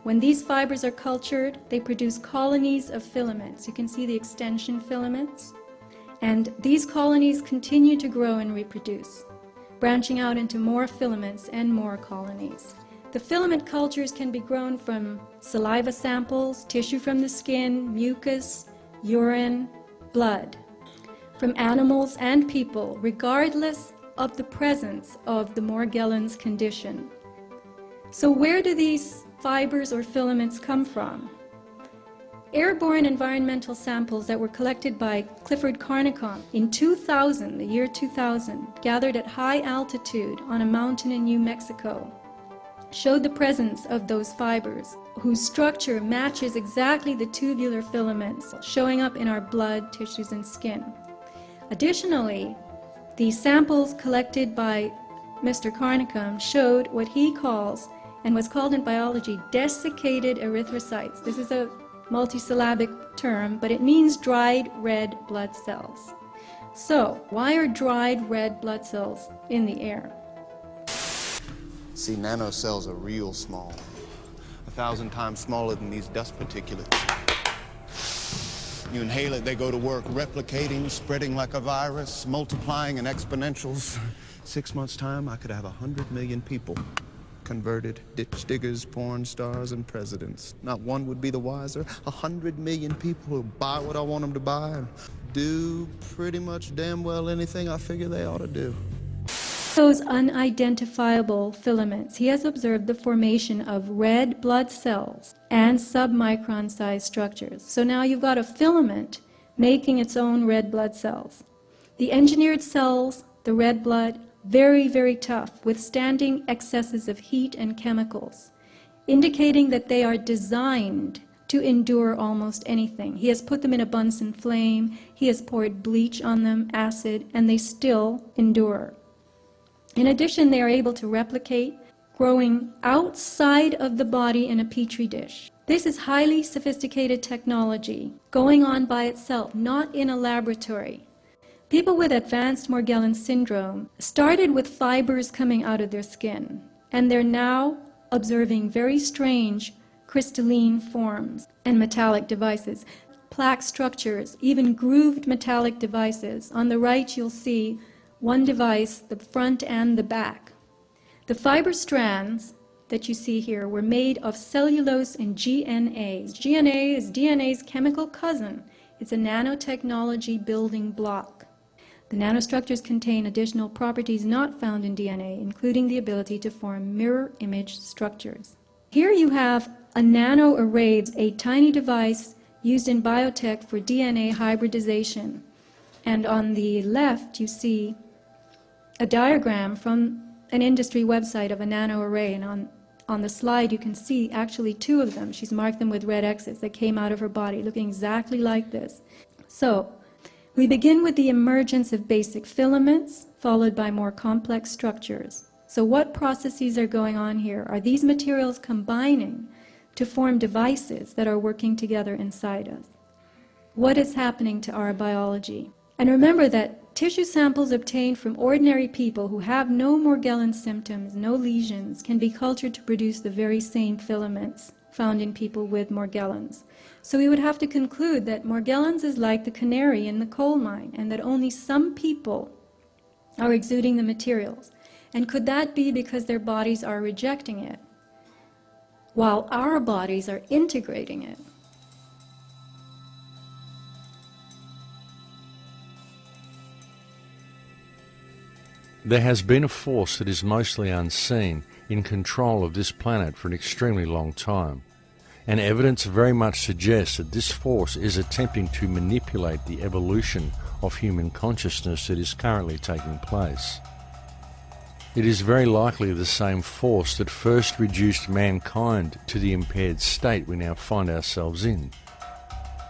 When these fibers are cultured, they produce colonies of filaments. You can see the extension filaments. And these colonies continue to grow and reproduce, branching out into more filaments and more colonies. The filament cultures can be grown from saliva samples, tissue from the skin, mucus, urine, blood, from animals and people, regardless of the presence of the Morgellons condition. So where do these fibers or filaments come from? Airborne environmental samples that were collected by Clifford Carnicom in 2000, the year 2000, gathered at high altitude on a mountain in New Mexico, showed the presence of those fibers, whose structure matches exactly the tubular filaments showing up in our blood, tissues, and skin. Additionally, the samples collected by Mr. Carnicom showed what he calls, and what's called in biology, desiccated erythrocytes. This is a multisyllabic term, but it means dried red blood cells. So, why are dried red blood cells in the air? See, nanocells are real small, 1,000 times smaller than these dust particulates. You inhale it, they go to work, replicating, spreading like a virus, multiplying in exponentials. 6 months' time, I could have 100 million people. Converted, ditch diggers, porn stars, and presidents. Not one would be the wiser. 100 million people who buy what I want them to buy and do pretty much damn well anything I figure they ought to do. Those unidentifiable filaments, he has observed the formation of red blood cells and submicron-sized structures. So now you've got a filament making its own red blood cells. The engineered cells, the red blood, very, very tough, withstanding excesses of heat and chemicals, indicating that they are designed to endure almost anything. He has put them in a Bunsen flame, he has poured bleach on them, acid, and they still endure. In addition, they are able to replicate, growing outside of the body in a petri dish. This is highly sophisticated technology going on by itself, not in a laboratory. People with advanced Morgellons syndrome started with fibers coming out of their skin, and they're now observing very strange crystalline forms and metallic devices, plaque structures, even grooved metallic devices. On the right, you'll see one device, the front and the back. The fiber strands that you see here were made of cellulose and GNA. GNA is DNA's chemical cousin. It's a nanotechnology building block. The nanostructures contain additional properties not found in DNA, including the ability to form mirror image structures. Here you have a nanoarray, a tiny device used in biotech for DNA hybridization. And on the left, you see a diagram from an industry website of a nanoarray. And on the slide, you can see actually two of them. She's marked them with red X's that came out of her body, looking exactly like this. So, we begin with the emergence of basic filaments, followed by more complex structures. So what processes are going on here? Are these materials combining to form devices that are working together inside us? What is happening to our biology? And remember that tissue samples obtained from ordinary people who have no Morgellons symptoms, no lesions, can be cultured to produce the very same filaments found in people with Morgellons. So we would have to conclude that Morgellons is like the canary in the coal mine, and that only some people are exuding the materials. And could that be because their bodies are rejecting it, while our bodies are integrating it? There has been a force that is mostly unseen in control of this planet for an extremely long time, and evidence very much suggests that this force is attempting to manipulate the evolution of human consciousness that is currently taking place. It is very likely the same force that first reduced mankind to the impaired state we now find ourselves in,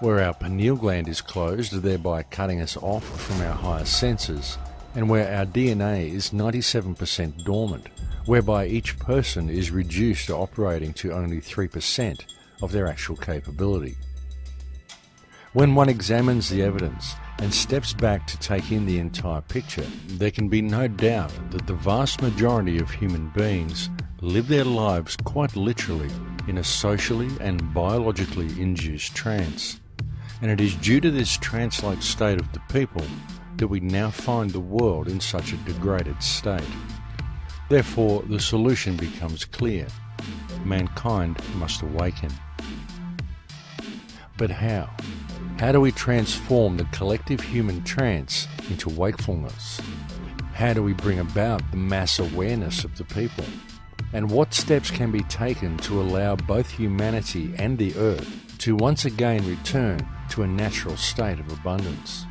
where our pineal gland is closed, thereby cutting us off from our higher senses, and where our DNA is 97% dormant, whereby each person is reduced to operating to only 3% of their actual capability. When one examines the evidence and steps back to take in the entire picture, there can be no doubt that the vast majority of human beings live their lives quite literally in a socially and biologically induced trance. And it is due to this trance-like state of the people that we now find the world in such a degraded state. Therefore, the solution becomes clear. Mankind must awaken. But how? How do we transform the collective human trance into wakefulness? How do we bring about the mass awareness of the people? And what steps can be taken to allow both humanity and the earth to once again return to a natural state of abundance?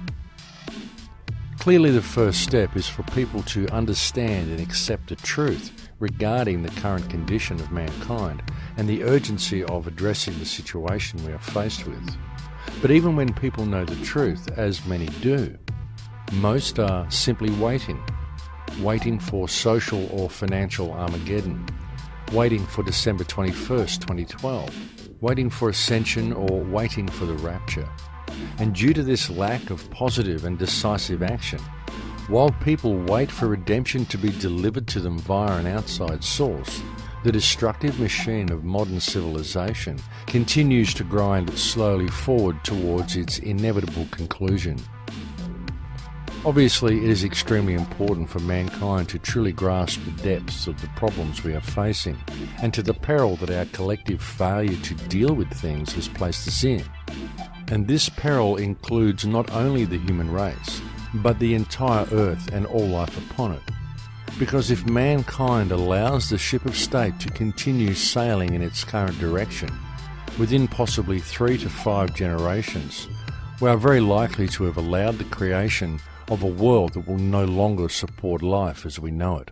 Clearly, the first step is for people to understand and accept the truth regarding the current condition of mankind and the urgency of addressing the situation we are faced with. But even when people know the truth, as many do, most are simply waiting for social or financial Armageddon, waiting for December 21st, 2012, waiting for ascension or waiting for the rapture. And due to this lack of positive and decisive action, while people wait for redemption to be delivered to them via an outside source, the destructive machine of modern civilization continues to grind slowly forward towards its inevitable conclusion. Obviously, it is extremely important for mankind to truly grasp the depths of the problems we are facing and to the peril that our collective failure to deal with things has placed us in. And this peril includes not only the human race, but the entire earth and all life upon it. Because if mankind allows the ship of state to continue sailing in its current direction, within possibly 3 to 5 generations, we are very likely to have allowed the creation of a world that will no longer support life as we know it.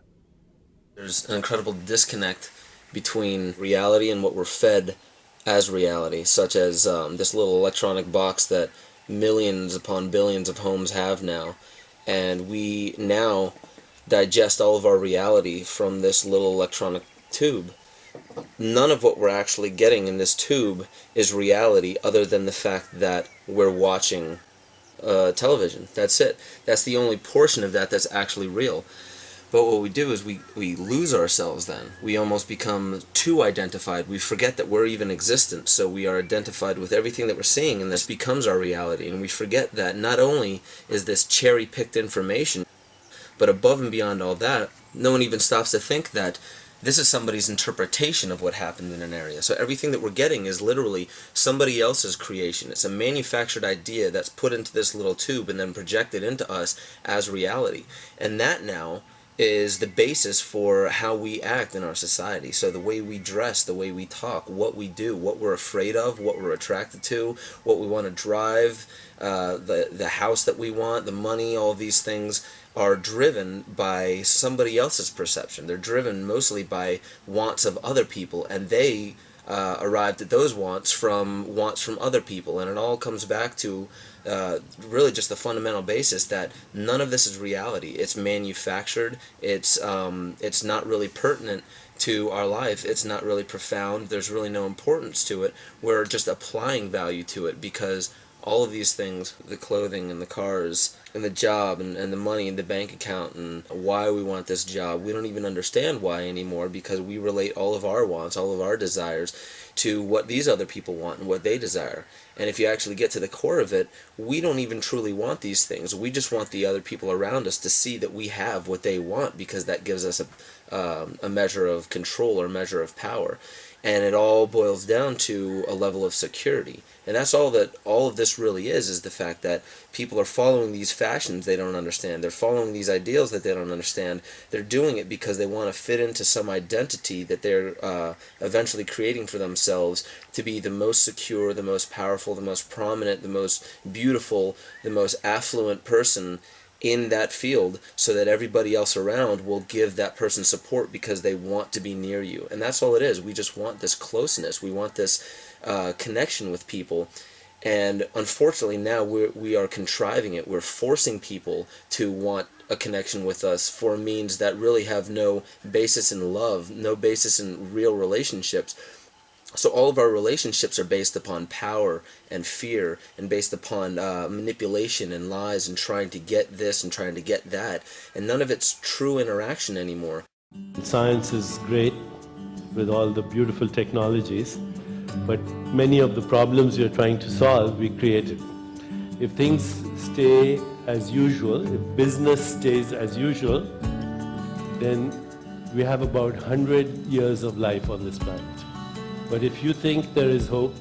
There's an incredible disconnect between reality and what we're fed as reality, such as this little electronic box that millions upon billions of homes have now, and we now digest all of our reality from this little electronic tube. None of what we're actually getting in this tube is reality other than the fact that we're watching television. That's it. That's the only portion of that that's actually real. But what we do is we lose ourselves then. We almost become too identified. We forget that we're even existent, so we are identified with everything that we're seeing, and this becomes our reality. And we forget that not only is this cherry-picked information, but above and beyond all that, no one even stops to think that this is somebody's interpretation of what happened in an area. So everything that we're getting is literally somebody else's creation. It's a manufactured idea that's put into this little tube and then projected into us as reality. And that now is the basis for how we act in our society. So the way we dress, the way we talk, what we do, what we're afraid of, what we're attracted to, what we want to drive, the house that we want, the money, all of these things are driven by somebody else's perception. They're driven mostly by wants of other people, and they arrived at those wants from other people. And it all comes back to really just the fundamental basis that none of this is reality. It's manufactured. It's not really pertinent to our life. It's not really profound. There's really no importance to it. We're just applying value to it because all of these things, the clothing and the cars and the job and the money and the bank account and why we want this job, we don't even understand why anymore because we relate all of our wants, all of our desires to what these other people want and what they desire. And if you actually get to the core of it, we don't even truly want these things. We just want the other people around us to see that we have what they want because that gives us a measure of control or a measure of power. And it all boils down to a level of security. And that's all that all of this really is the fact that people are following these fashions they don't understand. They're following these ideals that they don't understand. They're doing it because they want to fit into some identity that they're eventually creating for themselves to be the most secure, the most powerful, the most prominent, the most beautiful, the most affluent person in that field so that everybody else around will give that person support because they want to be near you. And that's all it is. We just want this closeness. We want this connection with people. And unfortunately now we are contriving it. We're forcing people to want a connection with us for means that really have no basis in love, no basis in real relationships. So all of our relationships are based upon power and fear and based upon manipulation and lies and trying to get this and trying to get that. And none of it's true interaction anymore. Science is great with all the beautiful technologies, but many of the problems you're trying to solve, we created. If things stay as usual, if business stays as usual, then we have about 100 years of life on this planet. But if you think there is hope,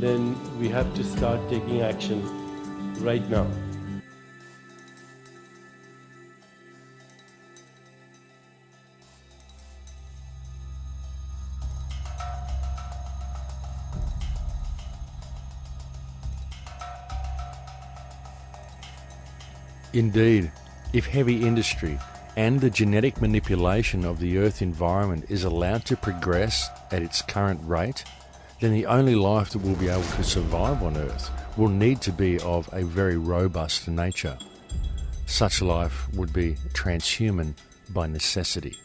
then we have to start taking action right now. Indeed, if heavy industry and the genetic manipulation of the Earth environment is allowed to progress at its current rate, then the only life that will be able to survive on Earth will need to be of a very robust nature. Such life would be transhuman by necessity.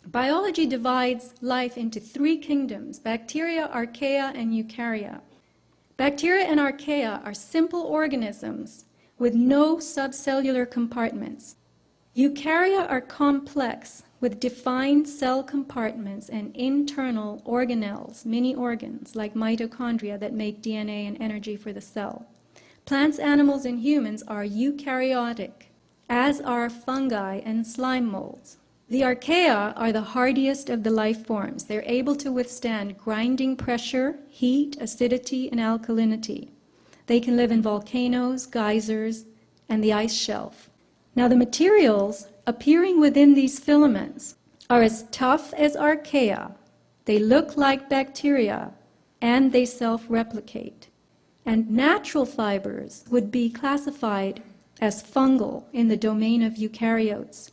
Biology divides life into three kingdoms: bacteria, archaea, and eukarya. Bacteria and archaea are simple organisms with no subcellular compartments. Eukarya are complex with defined cell compartments and internal organelles, mini organs like mitochondria that make DNA and energy for the cell. Plants, animals, and humans are eukaryotic, as are fungi and slime molds. The archaea are the hardiest of the life forms. They're able to withstand grinding pressure, heat, acidity, and alkalinity. They can live in volcanoes, geysers, and the ice shelf. Now, the materials appearing within these filaments are as tough as archaea. They look like bacteria, and they self-replicate. And natural fibers would be classified as fungal in the domain of eukaryotes.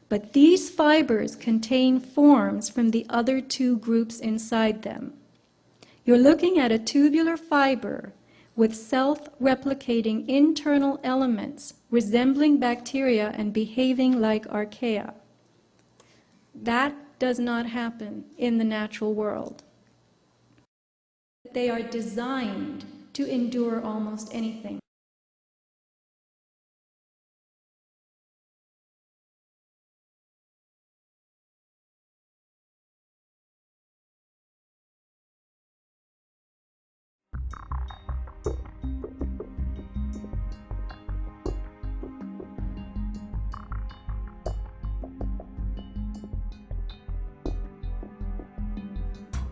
But these fibers contain forms from the other two groups inside them. You're looking at a tubular fiber with self-replicating internal elements resembling bacteria and behaving like archaea. That does not happen in the natural world. They are designed to endure almost anything.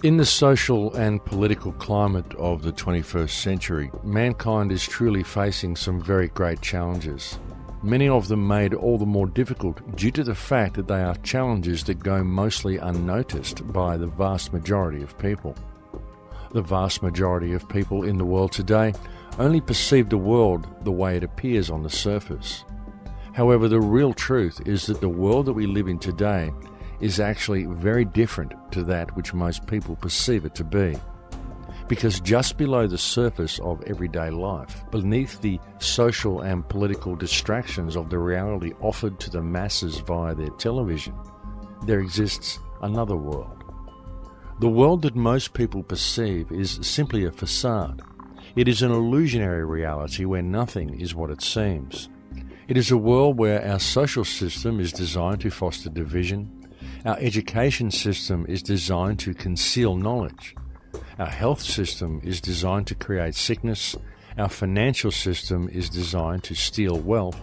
In the social and political climate of the 21st century, mankind is truly facing some very great challenges. Many of them made all the more difficult due to the fact that they are challenges that go mostly unnoticed by the vast majority of people. The vast majority of people in the world today only perceive the world the way it appears on the surface. However, the real truth is that the world that we live in today is actually very different to that which most people perceive it to be. Because just below the surface of everyday life, beneath the social and political distractions of the reality offered to the masses via their television, there exists another world. The world that most people perceive is simply a facade. It is an illusionary reality where nothing is what it seems. It is a world where our social system is designed to foster division. Our education system is designed to conceal knowledge. Our health system is designed to create sickness. Our financial system is designed to steal wealth.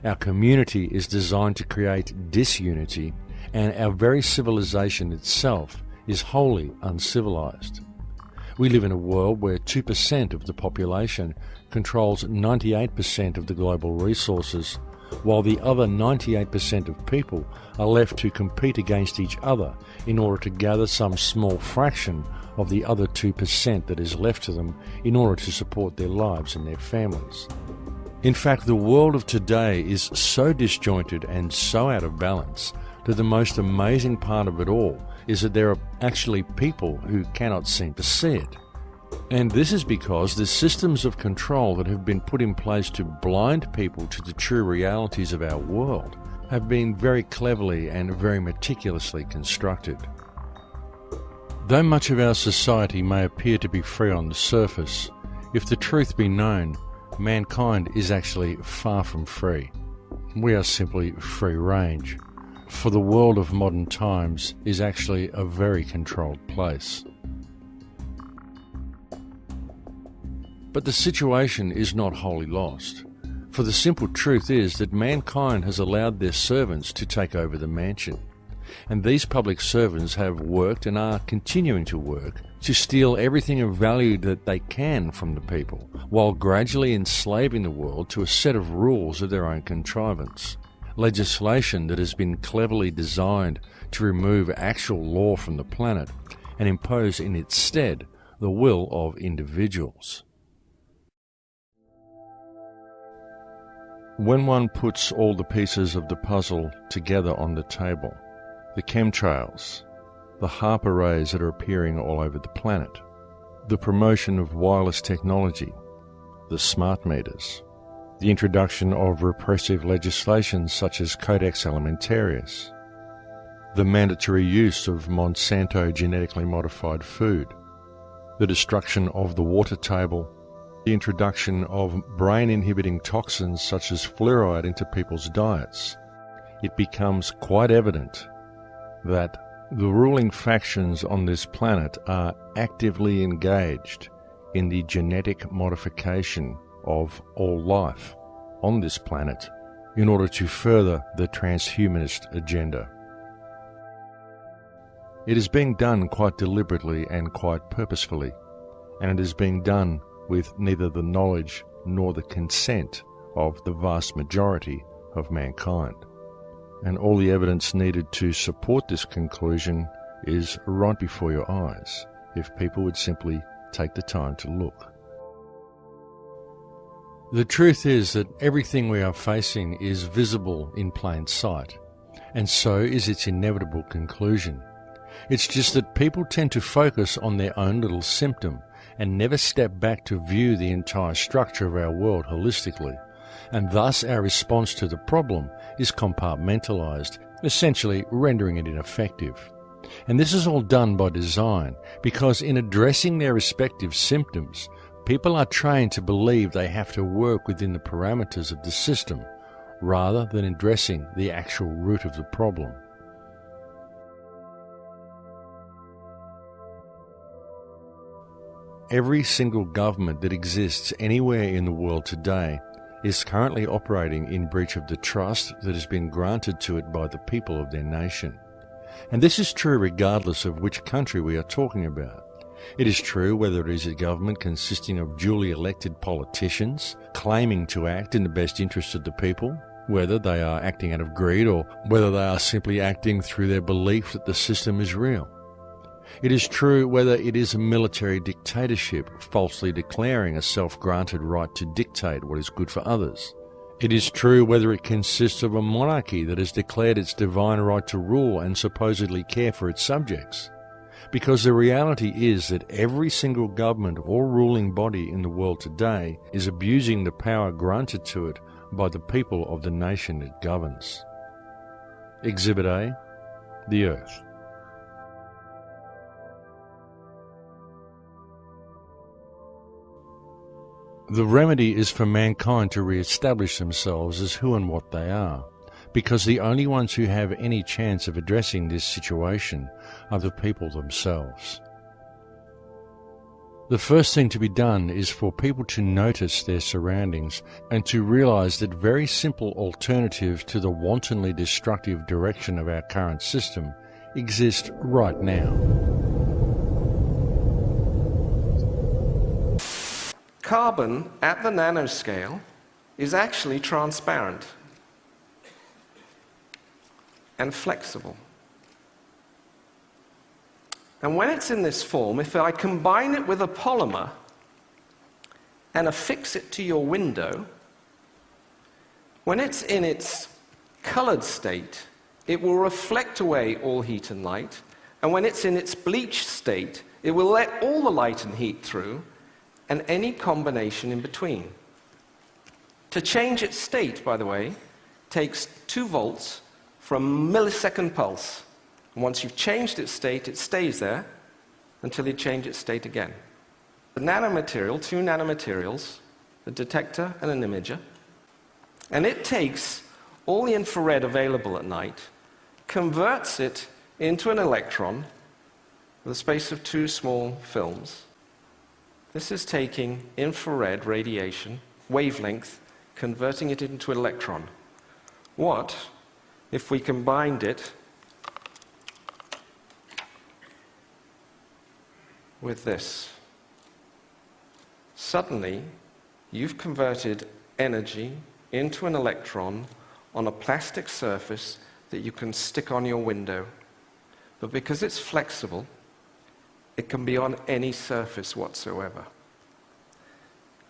Our community is designed to create disunity. And our very civilization itself is wholly uncivilized. We live in a world where 2% of the population controls 98% of the global resources, while the other 98% of people are left to compete against each other in order to gather some small fraction of the other 2% that is left to them in order to support their lives and their families. In fact, the world of today is so disjointed and so out of balance that the most amazing part of it all is that there are actually people who cannot seem to see it. And this is because the systems of control that have been put in place to blind people to the true realities of our world have been very cleverly and very meticulously constructed. Though much of our society may appear to be free on the surface, if the truth be known, mankind is actually far from free. We are simply free range, for the world of modern times is actually a very controlled place. But the situation is not wholly lost, for the simple truth is that mankind has allowed their servants to take over the mansion. And these public servants have worked and are continuing to work to steal everything of value that they can from the people, while gradually enslaving the world to a set of rules of their own contrivance. Legislation that has been cleverly designed to remove actual law from the planet and impose in its stead the will of individuals. When one puts all the pieces of the puzzle together on the table, the chemtrails, the HAARP arrays that are appearing all over the planet, the promotion of wireless technology, the smart meters, the introduction of repressive legislations such as Codex Alimentarius, the mandatory use of Monsanto genetically modified food, the destruction of the water table, the introduction of brain-inhibiting toxins such as fluoride into people's diets, it becomes quite evident that the ruling factions on this planet are actively engaged in the genetic modification of all life on this planet in order to further the transhumanist agenda. It is being done quite deliberately and quite purposefully, and it is being done with neither the knowledge nor the consent of the vast majority of mankind. And all the evidence needed to support this conclusion is right before your eyes, if people would simply take the time to look. The truth is that everything we are facing is visible in plain sight, and so is its inevitable conclusion. It's just that people tend to focus on their own little symptom and never step back to view the entire structure of our world holistically, and thus our response to the problem is compartmentalized, essentially rendering it ineffective. And this is all done by design, because in addressing their respective symptoms, people are trained to believe they have to work within the parameters of the system, rather than addressing the actual root of the problem. Every single government that exists anywhere in the world today is currently operating in breach of the trust that has been granted to it by the people of their nation. And this is true regardless of which country we are talking about. It is true whether it is a government consisting of duly elected politicians claiming to act in the best interest of the people, whether they are acting out of greed or whether they are simply acting through their belief that the system is real. It is true whether it is a military dictatorship falsely declaring a self-granted right to dictate what is good for others. It is true whether it consists of a monarchy that has declared its divine right to rule and supposedly care for its subjects. Because the reality is that every single government or ruling body in the world today is abusing the power granted to it by the people of the nation it governs. Exhibit A, the Earth. The remedy is for mankind to re-establish themselves as who and what they are, because the only ones who have any chance of addressing this situation are the people themselves. The first thing to be done is for people to notice their surroundings and to realize that very simple alternatives to the wantonly destructive direction of our current system exist right now. Carbon at the nanoscale is actually transparent. and flexible. And when it's in this form, if I combine it with a polymer and affix it to your window, when it's in its colored state, it will reflect away all heat and light, and when it's in its bleached state, it will let all the light and heat through, and any combination in between. To change its state, by the way, takes 2 volts from a millisecond pulse. And once you've changed its state, it stays there until you change its state again. The nanomaterial, 2 nanomaterials, a detector and an imager, and it takes all the infrared available at night, converts it into an electron with a space of 2 small films. This is taking infrared radiation, wavelength, converting it into an electron. What if we combined it with this? Suddenly, you've converted energy into an electron on a plastic surface that you can stick on your window. But because it's flexible, it can be on any surface whatsoever.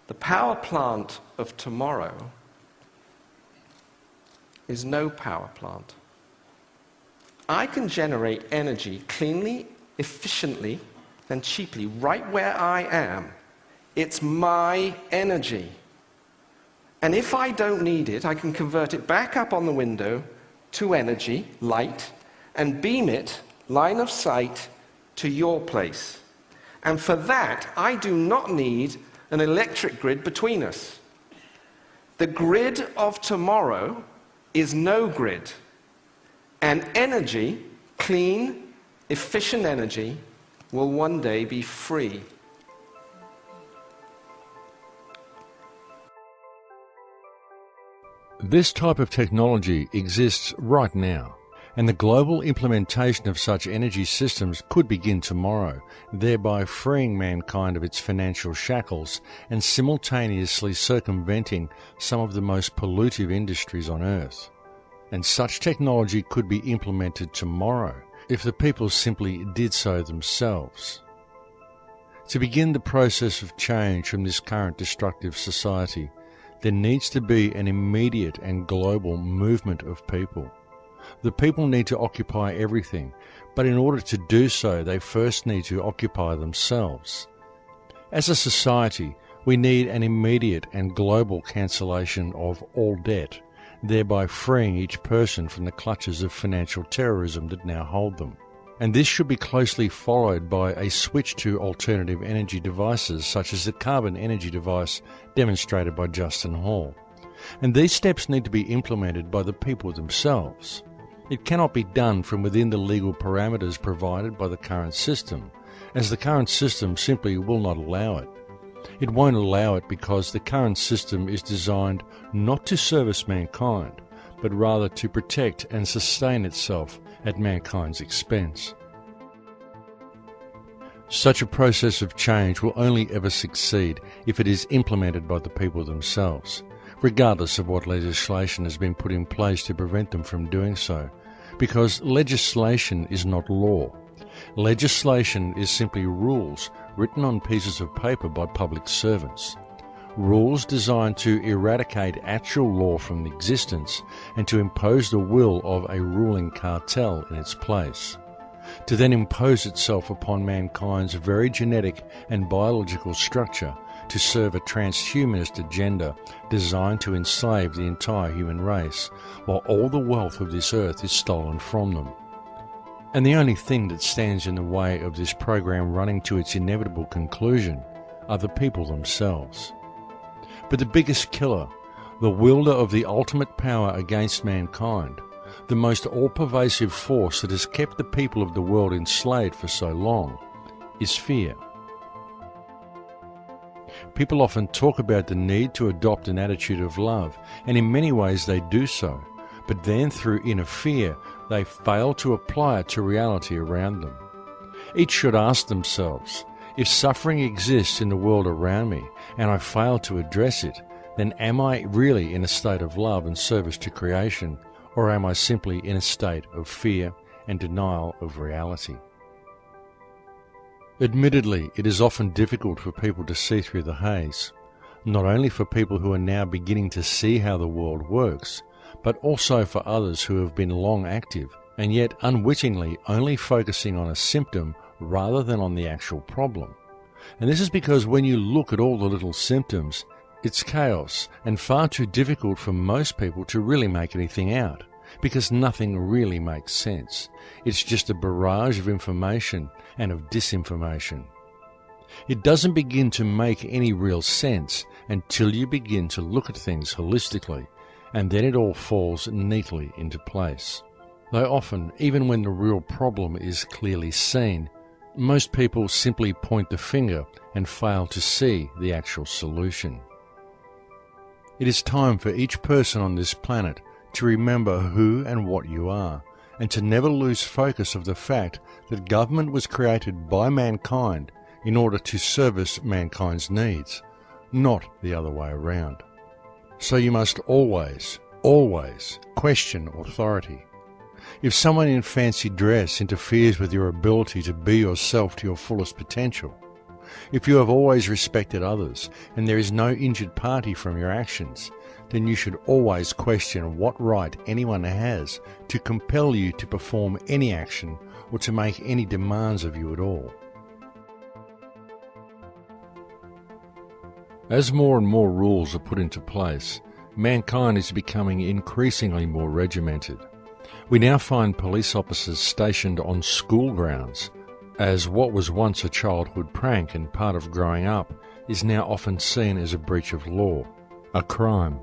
The power plant of tomorrow is no power plant. I can generate energy cleanly, efficiently, and cheaply right where I am. It's my energy. And if I don't need it, I can convert it back up on the window to energy, light, and beam it, line of sight, to your place. And for that, I do not need an electric grid between us. The grid of tomorrow is no grid. And energy, clean, efficient energy, will one day be free. This type of technology exists right now, and the global implementation of such energy systems could begin tomorrow, thereby freeing mankind of its financial shackles and simultaneously circumventing some of the most pollutive industries on Earth. And such technology could be implemented tomorrow if the people simply did so themselves. To begin the process of change from this current destructive society, there needs to be an immediate and global movement of people. The people need to occupy everything, but in order to do so, they first need to occupy themselves. As a society, we need an immediate and global cancellation of all debt, thereby freeing each person from the clutches of financial terrorism that now hold them. And this should be closely followed by a switch to alternative energy devices such as the carbon energy device demonstrated by Justin Hall. And these steps need to be implemented by the people themselves. It cannot be done from within the legal parameters provided by the current system, as the current system simply will not allow it. It won't allow it because the current system is designed not to service mankind, but rather to protect and sustain itself at mankind's expense. Such a process of change will only ever succeed if it is implemented by the people themselves, regardless of what legislation has been put in place to prevent them from doing so, because legislation is not law. Legislation is simply rules written on pieces of paper by public servants. Rules designed to eradicate actual law from existence and to impose the will of a ruling cartel in its place, to then impose itself upon mankind's very genetic and biological structure to serve a transhumanist agenda designed to enslave the entire human race, while all the wealth of this earth is stolen from them. And the only thing that stands in the way of this program running to its inevitable conclusion are the people themselves. But the biggest killer, the wielder of the ultimate power against mankind, the most all-pervasive force that has kept the people of the world enslaved for so long, is fear. People often talk about the need to adopt an attitude of love, and in many ways they do so, but then through inner fear, they fail to apply it to reality around them. Each should ask themselves, if suffering exists in the world around me and I fail to address it, then am I really in a state of love and service to creation, Or am I simply in a state of fear and denial of reality? Admittedly, it is often difficult for people to see through the haze, not only for people who are now beginning to see how the world works, but also for others who have been long active and yet unwittingly only focusing on a symptom rather than on the actual problem. And this is because when you look at all the little symptoms, it's chaos and far too difficult for most people to really make anything out, because nothing really makes sense. It's just a barrage of information and of disinformation. It doesn't begin to make any real sense until you begin to look at things holistically, and then it all falls neatly into place. Though often, even when the real problem is clearly seen, most people simply point the finger and fail to see the actual solution. It is time for each person on this planet to remember who and what you are, and to never lose focus of the fact that government was created by mankind in order to service mankind's needs, not the other way around. So you must always, always question authority. If someone in fancy dress interferes with your ability to be yourself to your fullest potential, if you have always respected others and there is no injured party from your actions, then you should always question what right anyone has to compel you to perform any action or to make any demands of you at all. As more and more rules are put into place, mankind is becoming increasingly more regimented. We now find police officers stationed on school grounds, as what was once a childhood prank and part of growing up is now often seen as a breach of law, a crime.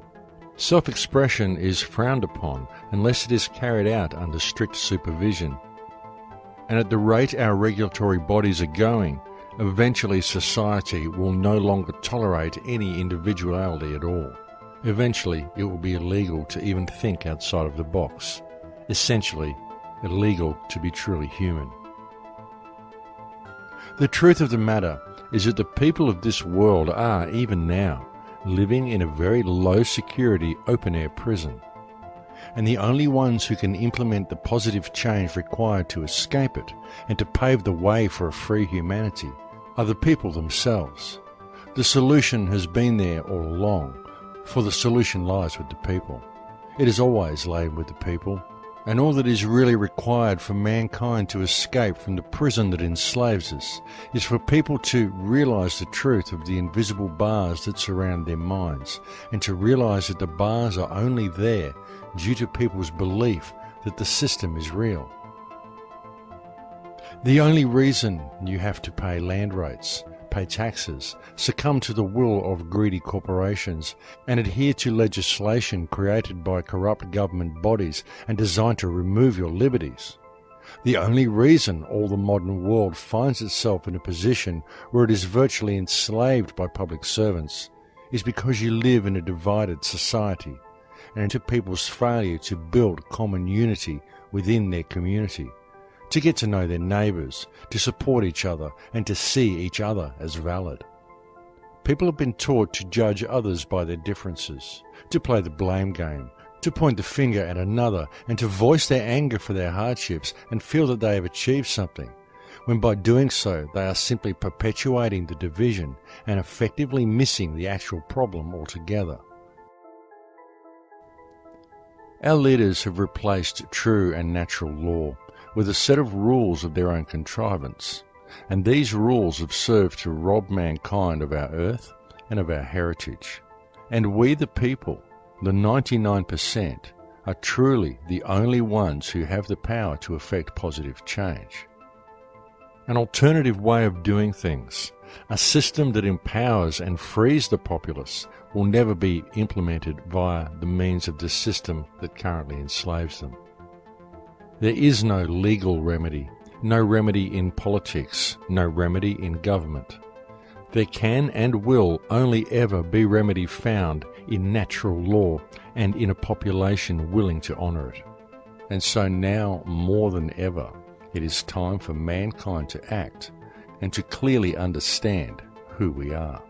Self-expression is frowned upon unless it is carried out under strict supervision. And at the rate our regulatory bodies are going, eventually society will no longer tolerate any individuality at all. Eventually it will be illegal to even think outside of the box. Essentially, illegal to be truly human. The truth of the matter is that the people of this world are, even now, living in a very low-security open-air prison. And the only ones who can implement the positive change required to escape it and to pave the way for a free humanity are the people themselves. The solution has been there all along, for the solution lies with the people. It has always lain with the people. And all that is really required for mankind to escape from the prison that enslaves us is for people to realize the truth of the invisible bars that surround their minds, and to realize that the bars are only there due to people's belief that the system is real. The only reason you have to pay land rates, pay taxes, succumb to the will of greedy corporations, and adhere to legislation created by corrupt government bodies and designed to remove your liberties. The only reason all the modern world finds itself in a position where it is virtually enslaved by public servants is because you live in a divided society, and to people's failure to build common unity within their community, to get to know their neighbours, to support each other, and to see each other as valid. People have been taught to judge others by their differences, to play the blame game, to point the finger at another, and to voice their anger for their hardships and feel that they have achieved something, when by doing so they are simply perpetuating the division and effectively missing the actual problem altogether. Our leaders have replaced true and natural law with a set of rules of their own contrivance, and these rules have served to rob mankind of our earth and of our heritage. And we the people, the 99%, are truly the only ones who have the power to effect positive change. An alternative way of doing things, a system that empowers and frees the populace, will never be implemented via the means of the system that currently enslaves them. There is no legal remedy, no remedy in politics, no remedy in government. There can and will only ever be remedy found in natural law and in a population willing to honour it. And so now, more than ever, it is time for mankind to act and to clearly understand who we are.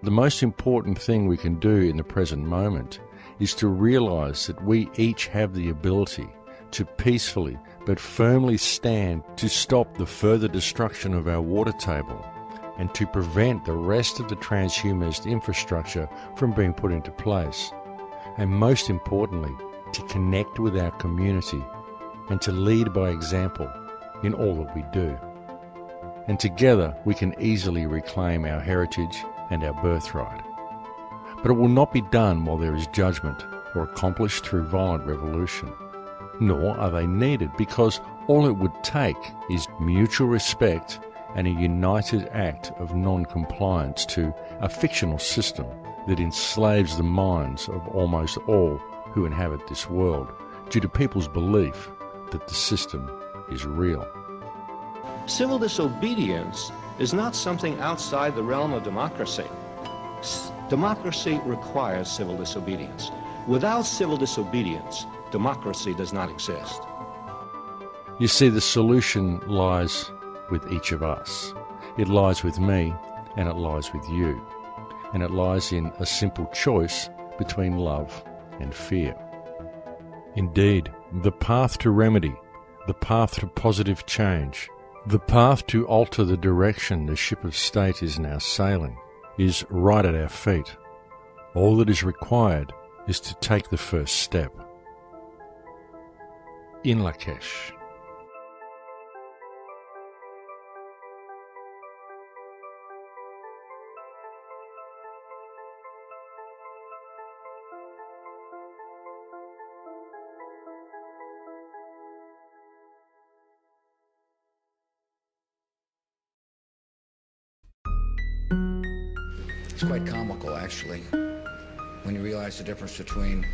The most important thing we can do in the present moment is to realize that we each have the ability to peacefully but firmly stand to stop the further destruction of our water table and to prevent the rest of the transhumanist infrastructure from being put into place. And most importantly, to connect with our community and to lead by example in all that we do. And together we can easily reclaim our heritage and our birthright. But it will not be done while there is judgment or accomplished through violent revolution. Nor are they needed, because all it would take is mutual respect and a united act of non-compliance to a fictional system that enslaves the minds of almost all who inhabit this world due to people's belief that the system is real. Civil disobedience is not something outside the realm of democracy. Democracy requires civil disobedience. Without civil disobedience, democracy does not exist. You see, the solution lies with each of us. It lies with me, and it lies with you. And it lies in a simple choice between love and fear. Indeed, the path to remedy, the path to positive change, the path to alter the direction the ship of state is now sailing is right at our feet. All that is required is to take the first step. In Lakesh. It's quite comical, actually, when you realize the difference between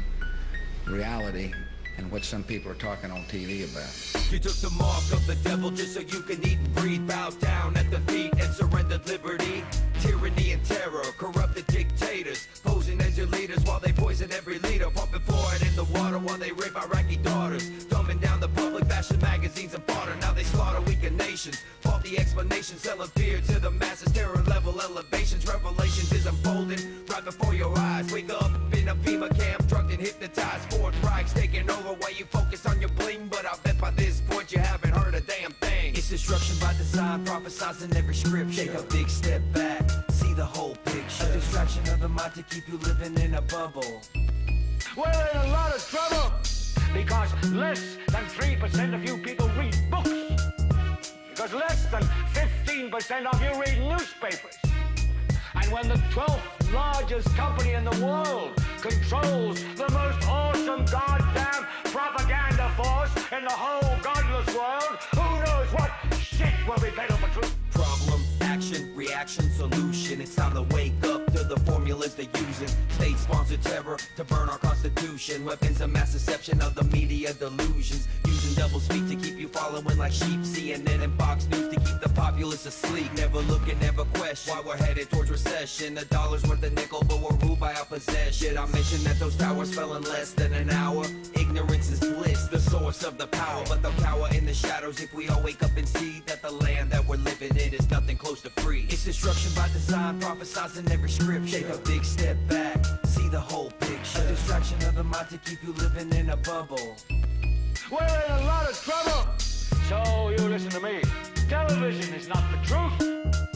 reality and what some people are talking on TV about. You took the mark of the devil just so you can eat and breathe. Bow down at the feet and surrendered liberty. Tyranny and terror, corrupted dictators, posing as your leaders while they poison every leader. Pumping fluoride in the water while they rape Iraqi daughters. Dumbing down the public, fashion magazines and fodder. Now they slaughter weakened nations. Faulty explanations, selling fear to the masses. Terror level elevations, revelations is unfolding right before your eyes. Wake up in a FEMA camp, drugged and hypnotized. Fourth Reich's taking over while you focus on your bling. But I bet by this point you haven't heard a damn thing. It's destruction by design, prophesizing every scripture. Take a big step back, see the whole picture. A distraction of the mind to keep you living in a bubble. We're in a lot of trouble because less than 3% of you people read books. Because less than 15% of you read newspapers. And when the 12th largest company in the world controls the most awesome goddamn propaganda force in the whole godless world, who knows what shit will be better for truth? Problem, action, reaction, solution. It's time to wake up to the formulas they're using. State-sponsored terror to burn our constitution. Weapons of mass deception of the media delusions. Using double speak to keep you following like sheep. CNN and Fox News to keep the populace asleep. Never look and never question why we're headed towards recession. The dollar's worth a nickel, but we're ruled by our possession. I mentioned that those towers fell in less than an hour. Ignorance is bliss, the source of the power. But they'll cower in the shadows if we all wake up and see that the land that we're living in is nothing close to free. It's destruction by design, prophesizing every scripture. Take a big step back, see the whole picture. A distraction of the mind to keep you living in a bubble. We're in a lot of trouble. So you listen to me. Television is not the truth.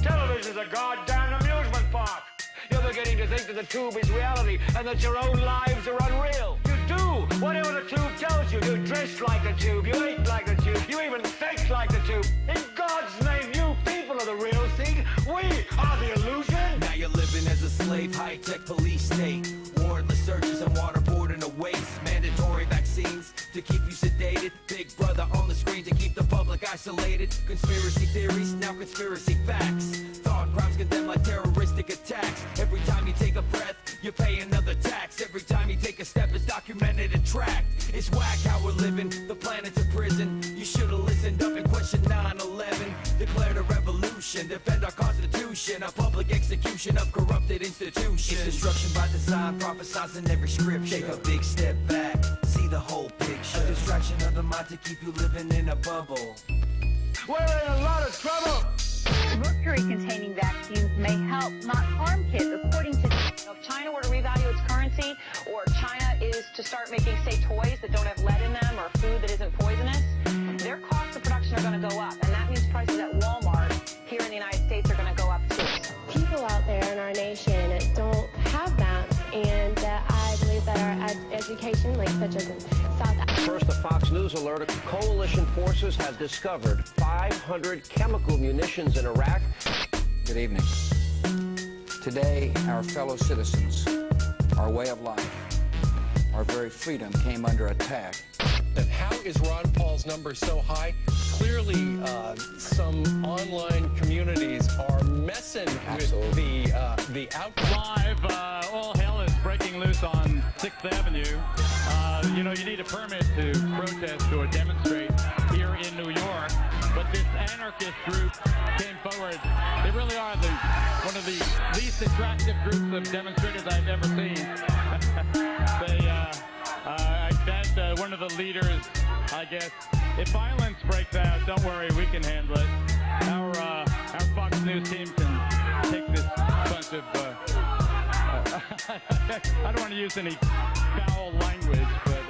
Television is a goddamn amusement park. You're beginning to think that the tube is reality and that your own lives are unreal. You do whatever the tube tells you. You dress like the tube, you eat like the tube, you even think like the tube. In God's name, you people are the real thing. We are the illusion. Now you're living as a slave, high-tech police state. Warrantless searches and waterboarding a waste. Mandatory vaccines to keep you sedated. Big brother on the screen to keep the public isolated. Conspiracy theories, now conspiracy facts. Thought crimes condemned like terroristic attacks. Every time you take a breath, you pay another tax. Every time you take a step, it's documented and tracked. It's whack how we're living, the planet's a prison. You should've listened up and questioned 9/11. Declared a revolution, defend our constitution. A public execution of corrupted institutions. It's destruction by design, prophesizing every scripture. Take a big step back, see the whole picture. A distraction of the mind to keep you living in a bubble. We're in a lot of trouble Mercury-containing vaccines may help, not harm kids, according to... If China were to revalue its currency, or China is to start making, say, toys that don't have lead in them, or food that isn't poisonous, their costs of production are going to go up, and that means prices at Walmart here in the United States are going to go up too. People out there in our nation don't have that, and I believe that our education, like such as in South Africa. First, a Fox News alert: coalition forces have discovered 500 chemical munitions in Iraq. Good evening. Today, our fellow citizens, our way of life, our very freedom came under attack. And how is Ron Paul's number so high? Clearly, some online communities are messing with the Live, all hell is breaking loose on 6th Avenue. You know, you need a permit to protest or demonstrate here in New York, but this anarchist group came forward. They really are one of the least attractive groups of demonstrators I've ever seen. I bet one of the leaders, I guess, if violence breaks out, don't worry, we can handle it. Our Fox News team can take this bunch of, I don't want to use any foul language, but